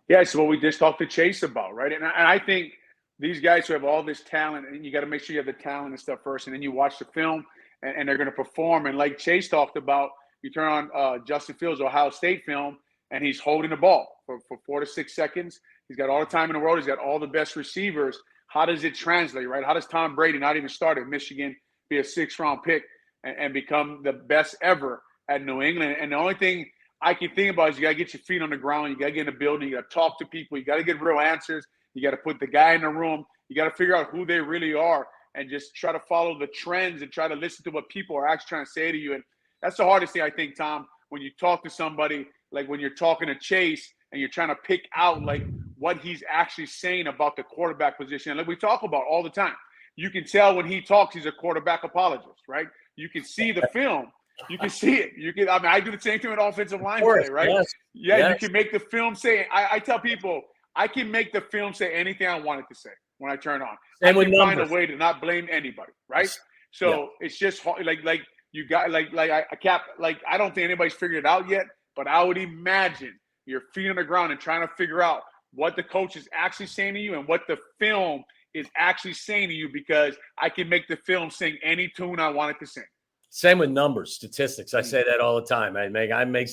Yeah, it's what we just talked to Chase about, right? And I think these guys who have all this talent, and you got to make sure you have the talent and stuff first, and then you watch the film, and they're going to perform. And like Chase talked about, you turn on Justin Fields' Ohio State film, and he's holding the ball for 4 to 6 seconds. He's got all the time in the world. He's got all the best receivers. How does it translate, right? How does Tom Brady, not even start at Michigan, be a 6th-round pick and become the best ever at New England? And the only thing I can think about is you got to get your feet on the ground. You got to get in the building. You got to talk to people. You got to get real answers. You got to put the guy in the room. You got to figure out who they really are and just try to follow the trends and try to listen to what people are actually trying to say to you. And that's the hardest thing, I think, Tom, when you talk to somebody, like when you're talking to Chase and you're trying to pick out like what he's actually saying about the quarterback position. Like we talk about all the time. You can tell when he talks, he's a quarterback apologist, right? You can see the film. You can see it. I do the same thing with offensive line play, right? Yes. Yeah, yes. You can make the film say. I tell people I can make the film say anything I want it to say when I turn on. Same I with can find numbers. a way to not blame anybody, right? So it's just hard, like you got I don't think anybody's figured it out yet, but I would imagine your feet on the ground and trying to figure out what the coach is actually saying to you and what the film is actually saying to you, because I can make the film sing any tune I want it to sing. Same with numbers, statistics. I say that all the time. I make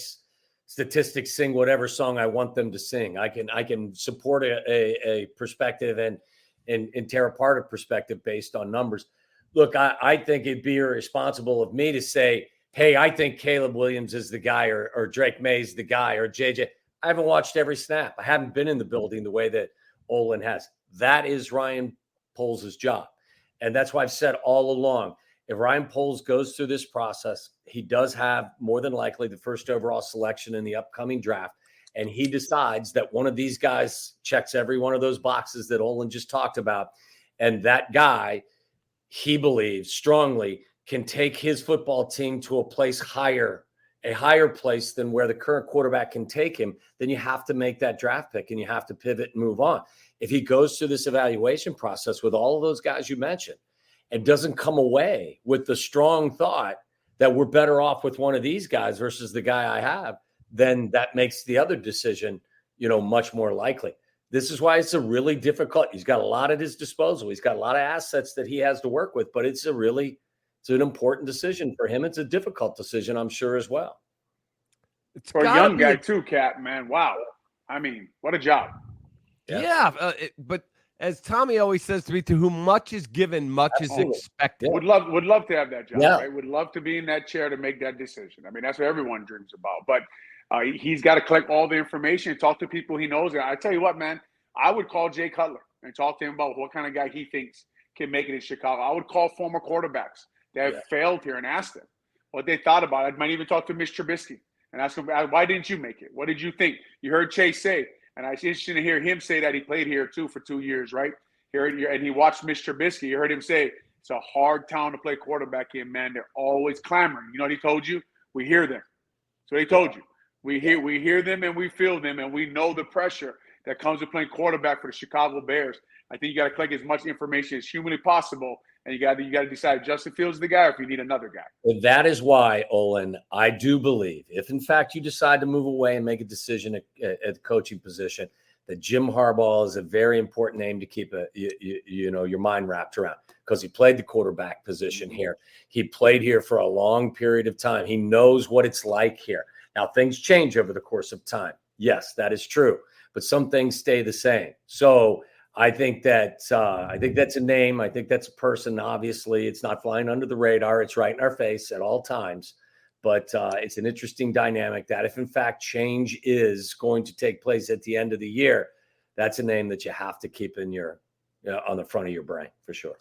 statistics sing whatever song I want them to sing. I can support a perspective and tear apart a perspective based on numbers. Look, I think it'd be irresponsible of me to say, hey, I think Caleb Williams is the guy or Drake May's the guy or JJ. I haven't watched every snap. I haven't been in the building the way that Olin has. That is Ryan Poles' job. And that's why I've said all along, if Ryan Poles goes through this process, he does have more than likely the first overall selection in the upcoming draft. And he decides that one of these guys checks every one of those boxes that Olin just talked about. And that guy, he believes strongly, can take his football team to a higher place than where the current quarterback can take him, then you have to make that draft pick and you have to pivot and move on. If he goes through this evaluation process with all of those guys you mentioned and doesn't come away with the strong thought that we're better off with one of these guys versus the guy I have, then that makes the other decision, much more likely. This is why it's a really difficult. He's got a lot at his disposal. He's got a lot of assets that he has to work with, but it's an important decision for him. It's a difficult decision, I'm sure, as well. It's for a young guy too, Cap, man. Wow. I mean, what a job. Yeah. But as Tommy always says to me, to whom much is given, much is expected. Would love to have that job, right? Would love to be in that chair to make that decision. I mean, that's what everyone dreams about. But he's got to collect all the information and talk to people he knows. And I tell you what, man, I would call Jay Cutler and talk to him about what kind of guy he thinks can make it in Chicago. I would call former quarterbacks that have failed here and ask them what they thought about it. I might even talk to Mitch Trubisky and ask him, why didn't you make it? What did you think? You heard Chase say, and it's interesting to hear him say that he played here too for 2 years, right? And he watched Mitch Trubisky. You heard him say, it's a hard town to play quarterback in, man. They're always clamoring. You know what he told you? We hear them. So he told you. We hear them and we feel them, and we know the pressure that comes with playing quarterback for the Chicago Bears. I think you got to collect as much information as humanly possible, and you got to decide if Justin Fields is the guy or if you need another guy. And that is why, Olin, I do believe if in fact you decide to move away and make a decision at the coaching position, that Jim Harbaugh is a very important name to keep your mind wrapped around, because he played the quarterback position here. He played here for a long period of time. He knows what it's like here. Now, things change over the course of time. Yes, that is true, but some things stay the same. So I think that's a name. I think that's a person. Obviously, it's not flying under the radar. It's right in our face at all times. But it's an interesting dynamic that if, in fact, change is going to take place at the end of the year, that's a name that you have to keep in on the front of your brain for sure.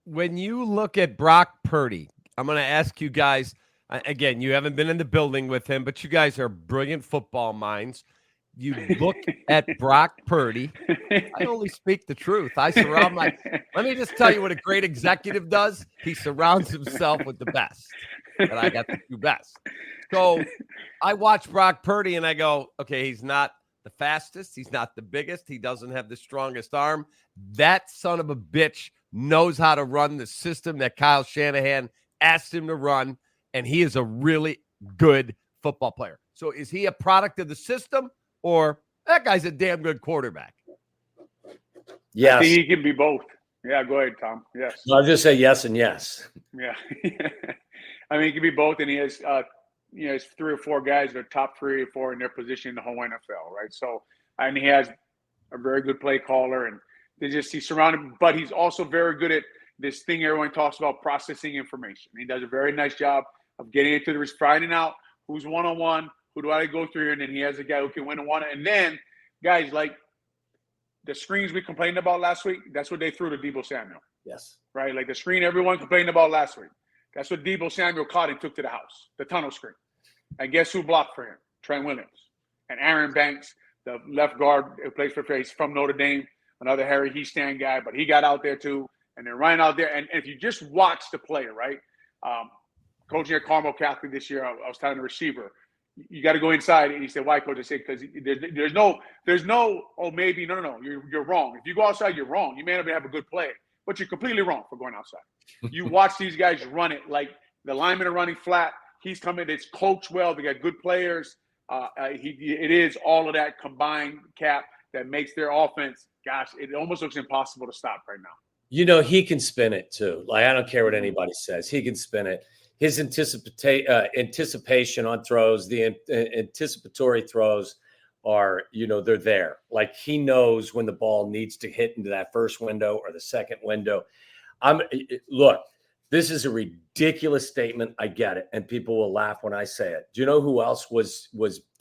When you look at Brock Purdy, I'm going to ask you guys, again, you haven't been in the building with him, but you guys are brilliant football minds. You look at Brock Purdy. I only speak the truth. Let me just tell you what a great executive does. He surrounds himself with the best. And I got the two best. So I watch Brock Purdy and I go, okay, he's not the fastest. He's not the biggest. He doesn't have the strongest arm. That son of a bitch knows how to run the system that Kyle Shanahan asked him to run. and he is a really good football player. So is he a product of the system, or that guy's a damn good quarterback? Yes. I think he can be both. Yeah, go ahead, Tom. Yes. I'll just say yes and yes. Yeah. I mean, he can be both, and he has, has 3 or 4 guys that are top 3 or 4 in their position in the whole NFL, right? So, and he has a very good play caller, and he's surrounded, but he's also very good at this thing everyone talks about, processing information. He does a very nice job of getting into the finding out who's one-on-one, who do I go through, and then he has a guy who can win a one. And then guys like the screens we complained about last week, that's what they threw to Deebo Samuel. Yes. Right? Like the screen everyone complained about last week. That's what Deebo Samuel caught and took to the house, the tunnel screen. And guess who blocked for him? Trent Williams. And Aaron Banks, the left guard who plays for face from Notre Dame, another Harry Heastan guy, but he got out there too. And they're running out there. And if you just watch the player, right? Coaching at Carmel Catholic this year, I was telling the receiver, you got to go inside. And he said, why, Coach? I said, because there's no, oh, maybe, no, you're wrong. If you go outside, you're wrong. You may not have a good play, but you're completely wrong for going outside. You watch these guys run it like the linemen are running flat. He's coming, it's coached well. They got good players. It is all of that combined, Cap, that makes their offense, gosh, it almost looks impossible to stop right now. You know, he can spin it too. Like, I don't care what anybody says. He can spin it. His anticipation on throws, the anticipatory throws are, they're there. Like, he knows when the ball needs to hit into that first window or the second window. Look, this is a ridiculous statement. I get it. And people will laugh when I say it. Do you know who else was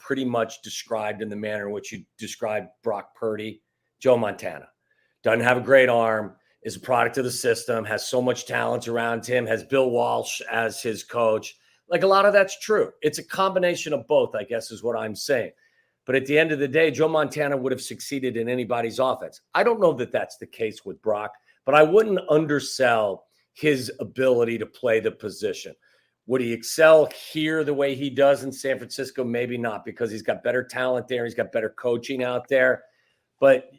pretty much described in the manner in which you described Brock Purdy? Joe Montana. Doesn't have a great arm, is a product of the system, has so much talent around him, has Bill Walsh as his coach. Like, a lot of that's true. It's a combination of both, I guess, is what I'm saying. But at the end of the day, Joe Montana would have succeeded in anybody's offense. I don't know that that's the case with Brock, but I wouldn't undersell his ability to play the position. Would he excel here the way he does in San Francisco? Maybe not, because he's got better talent there. He's got better coaching out there. But,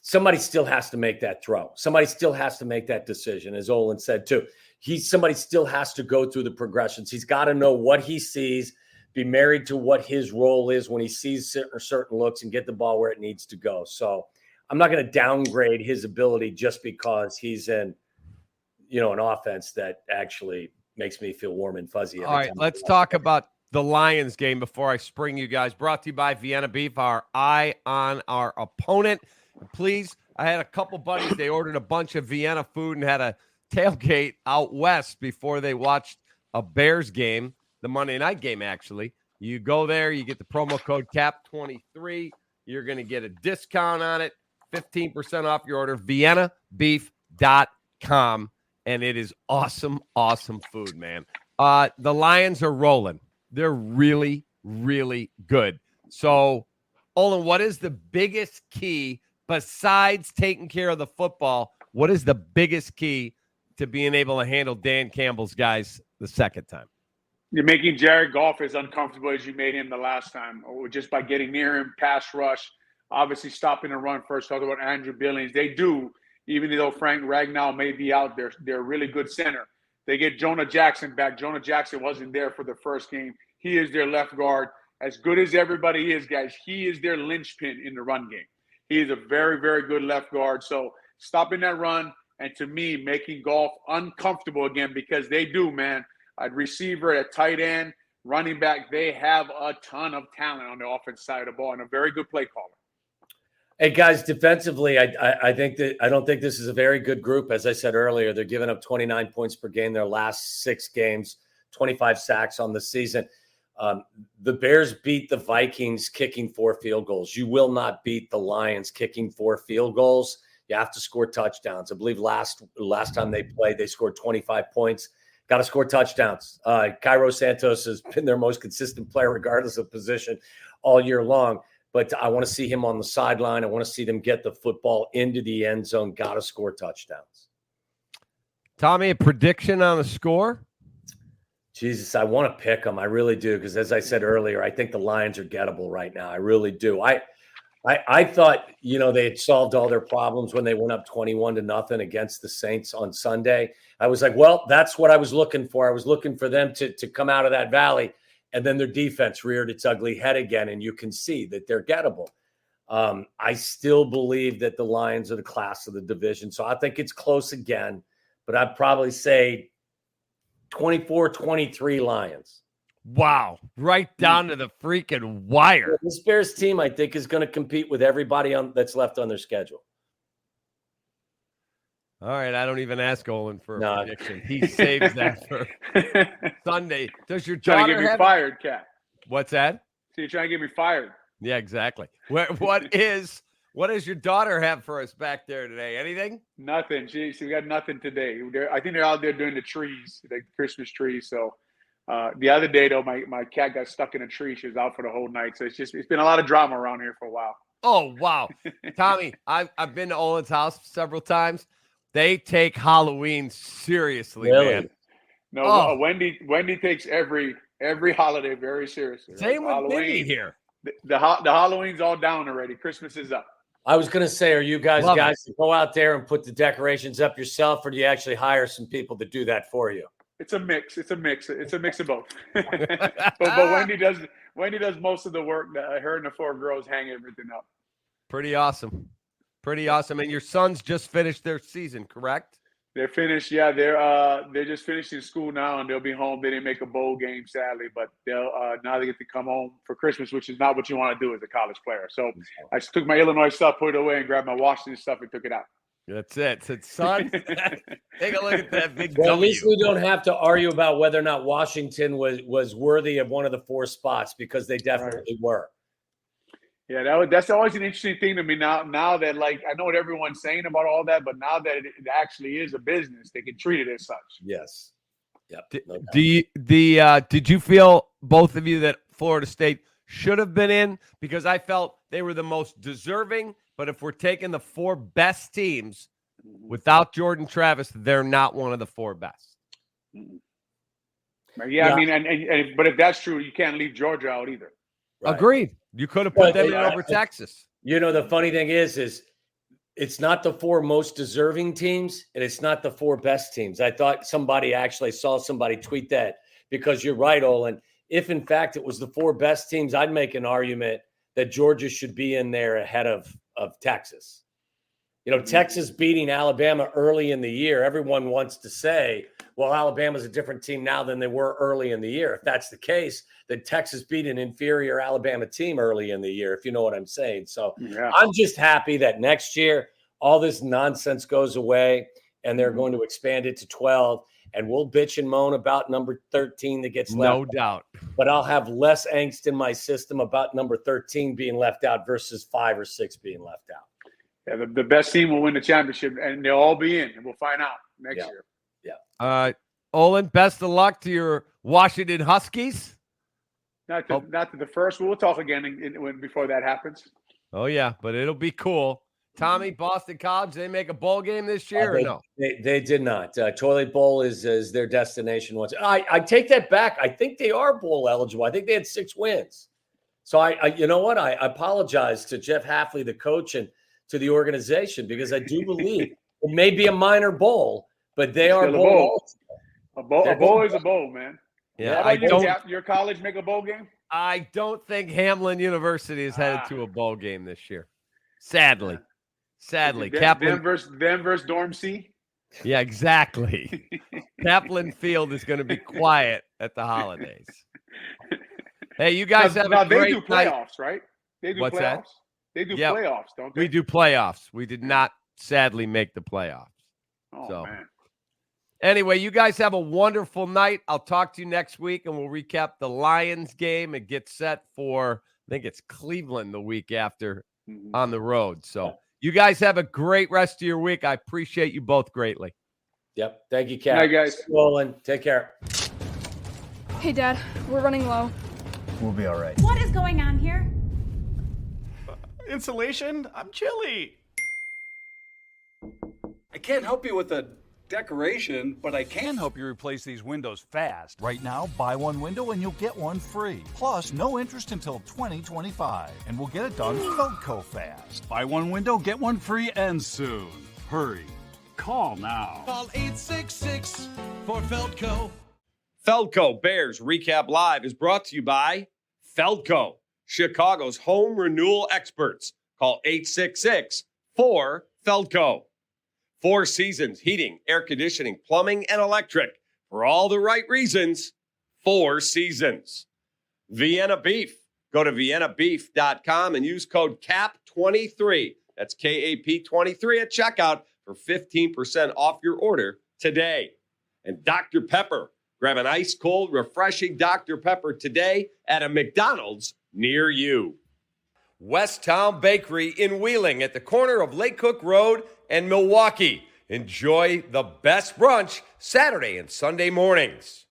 somebody still has to make that throw. Somebody still has to make that decision, as Olin said too. Somebody still has to go through the progressions. He's got to know what he sees, be married to what his role is when he sees certain looks, and get the ball where it needs to go. So I'm not going to downgrade his ability just because he's in, an offense that actually makes me feel warm and fuzzy. All right, let's talk about the Lions game before I spring you guys. Brought to you by Vienna Beef, our eye on our opponent. Please, I had a couple buddies. They ordered a bunch of Vienna food and had a tailgate out west before they watched a Bears game, the Monday night game, actually. You go there, you get the promo code CAP23. You're going to get a discount on it, 15% off your order, viennabeef.com. And it is awesome, awesome food, man. The Lions are rolling. They're really, really good. So, Olin, what is the biggest key besides taking care of the football? What is the biggest key to being able to handle Dan Campbell's guys the second time? You're making Jared Goff as uncomfortable as you made him the last time, or just by getting near him, pass rush, obviously stopping the run first. Talk about Andrew Billings. They do, even though Frank Ragnow may be out there, they're a really good center. They get Jonah Jackson back. Jonah Jackson wasn't there for the first game. He is their left guard. As good as everybody is, guys, he is their linchpin in the run game. He is a very, very good left guard. So stopping that run, and to me, making Goff uncomfortable again, because they do, man. At receiver, at tight end, running back, they have a ton of talent on the offense side of the ball and a very good play caller. Hey, guys, defensively, I don't think this is a very good group. As I said earlier, they're giving up 29 points per game their last 6 games, 25 sacks on the season. The Bears beat the Vikings kicking 4 field goals. You will not beat the Lions kicking 4 field goals. You have to score touchdowns. I believe last time they played, they scored 25 points. Got to score touchdowns. Cairo Santos has been their most consistent player, regardless of position, all year long. But I want to see him on the sideline. I want to see them get the football into the end zone. Got to score touchdowns. Tommy, a prediction on the score? Jesus, I want to pick them. I really do, because as I said earlier, I think the Lions are gettable right now. I really do. I thought, they had solved all their problems when they went up 21-0 against the Saints on Sunday. I was like, well, that's what I was looking for. I was looking for them to come out of that valley, and then their defense reared its ugly head again, and you can see that they're gettable. I still believe that the Lions are the class of the division, so I think it's close again, but I'd probably say 24-23 Lions. Wow. Right down to the freaking wire. This Bears team, I think, is going to compete with everybody that's left on their schedule. All right. I don't even ask Olin for a prediction. He saves that for Sunday. Does your daughter trying to get me fired, Cat? What's that? So you're trying to get me fired? Yeah, exactly. What does your daughter have for us back there today? Anything? Nothing. She got nothing today. I think they're out there doing the trees, the Christmas trees. So the other day, though, my cat got stuck in a tree. She was out for the whole night. So it's been a lot of drama around here for a while. Oh, wow. Tommy, I've been to Olin's house several times. They take Halloween seriously, man. No, Wendy takes every holiday very seriously. Same with Mindy here. The Halloween's all down already. Christmas is up. I was going to say, are you guys to go out there and put the decorations up yourself, or do you actually hire some people to do that for you? It's a mix. It's a mix of both. but Wendy does most of the work. Her and the 4 girls hang everything up. Pretty awesome. And your sons just finished their season, correct? They're finished. Yeah, they're just finishing school now, and they'll be home. They didn't make a bowl game, sadly, but they'll now they get to come home for Christmas, which is not what you want to do as a college player. So I just took my Illinois stuff, put it away, and grabbed my Washington stuff and took it out. That's it. Said, son, take a look at that big Well, W. at least we don't have to argue about whether or not Washington was worthy of one of the 4 spots, because they definitely were. Yeah, that's always an interesting thing to me now that, like, I know what everyone's saying about all that, but now that it actually is a business, they can treat it as such. Yes. Yep. Did you feel, both of you, that Florida State should have been in? Because I felt they were the most deserving, but if we're taking the 4 best teams without Jordan Travis, they're not one of the 4 best. Yeah. I mean, but if that's true, you can't leave Georgia out either. Right. Agreed. You could have put them in over Texas. The funny thing is it's not the 4 most deserving teams, and it's not the 4 best teams. I thought saw somebody tweet that, because you're right, Olin. If, in fact, it was the 4 best teams, I'd make an argument that Georgia should be in there ahead of Texas. Texas beating Alabama early in the year, everyone wants to say, well, Alabama's a different team now than they were early in the year. If that's the case, then Texas beat an inferior Alabama team early in the year, if you know what I'm saying. So I'm just happy that next year all this nonsense goes away, and they're going to expand it to 12, and we'll bitch and moan about number 13 that gets left out. No doubt. But I'll have less angst in my system about number 13 being left out versus 5 or 6 being left out. Yeah, the best team will win the championship, and they'll all be in, and we'll find out next year. Yeah. Olin, best of luck to your Washington Huskies. Not to the first. We'll talk again before that happens. Oh, yeah, but it'll be cool. Tommy, Boston College, they make a bowl game this year or no? They did not. Toilet Bowl is their destination once. I take that back. I think they are bowl eligible. I think they had 6 wins. So I you know what? I apologize to Jeff Hafley, the coach, and to the organization, because I do believe it may be a minor bowl, but they are bowl. A bowl is a bowl, man. Yeah, How about your college make a bowl game? I don't think Hamlin University is headed to a bowl game this year. Sadly. Kaplan versus Dorm C. Yeah, exactly. Kaplan Field is going to be quiet at the holidays. Hey, you guys have a great they do playoffs, right? They do What's playoffs. That? They do playoffs, don't they? We do playoffs. We did not, sadly, make the playoffs. Oh, man. Anyway, you guys have a wonderful night. I'll talk to you next week, and we'll recap the Lions game and get set for, I think it's Cleveland the week after on the road. So you guys have a great rest of your week. I appreciate you both greatly. Yep. Thank you, Cap. Bye, guys. Olin, take care. Hey, Dad, we're running low. We'll be all right. What is going on here? Insulation? I'm chilly. I can't help you with a decoration, but I can help you replace these windows fast. Right now, buy one window and you'll get one free. Plus, no interest until 2025. And we'll get it done Feldco fast. Buy one window, get one free, and soon. Hurry. Call now. Call 866 for Feldco. Feldco Bears Recap Live is brought to you by Feldco, Chicago's home renewal experts. Call 866-4FELDCO. Four Seasons Heating, Air Conditioning, Plumbing, and Electric. For all the right reasons, Four Seasons. Vienna Beef. Go to viennabeef.com and use code CAP23. That's KAP23 at checkout for 15% off your order today. And Dr. Pepper. Grab an ice-cold, refreshing Dr. Pepper today at a McDonald's near you. Westtown Bakery in Wheeling at the corner of Lake Cook Road and Milwaukee. Enjoy the best brunch Saturday and Sunday mornings.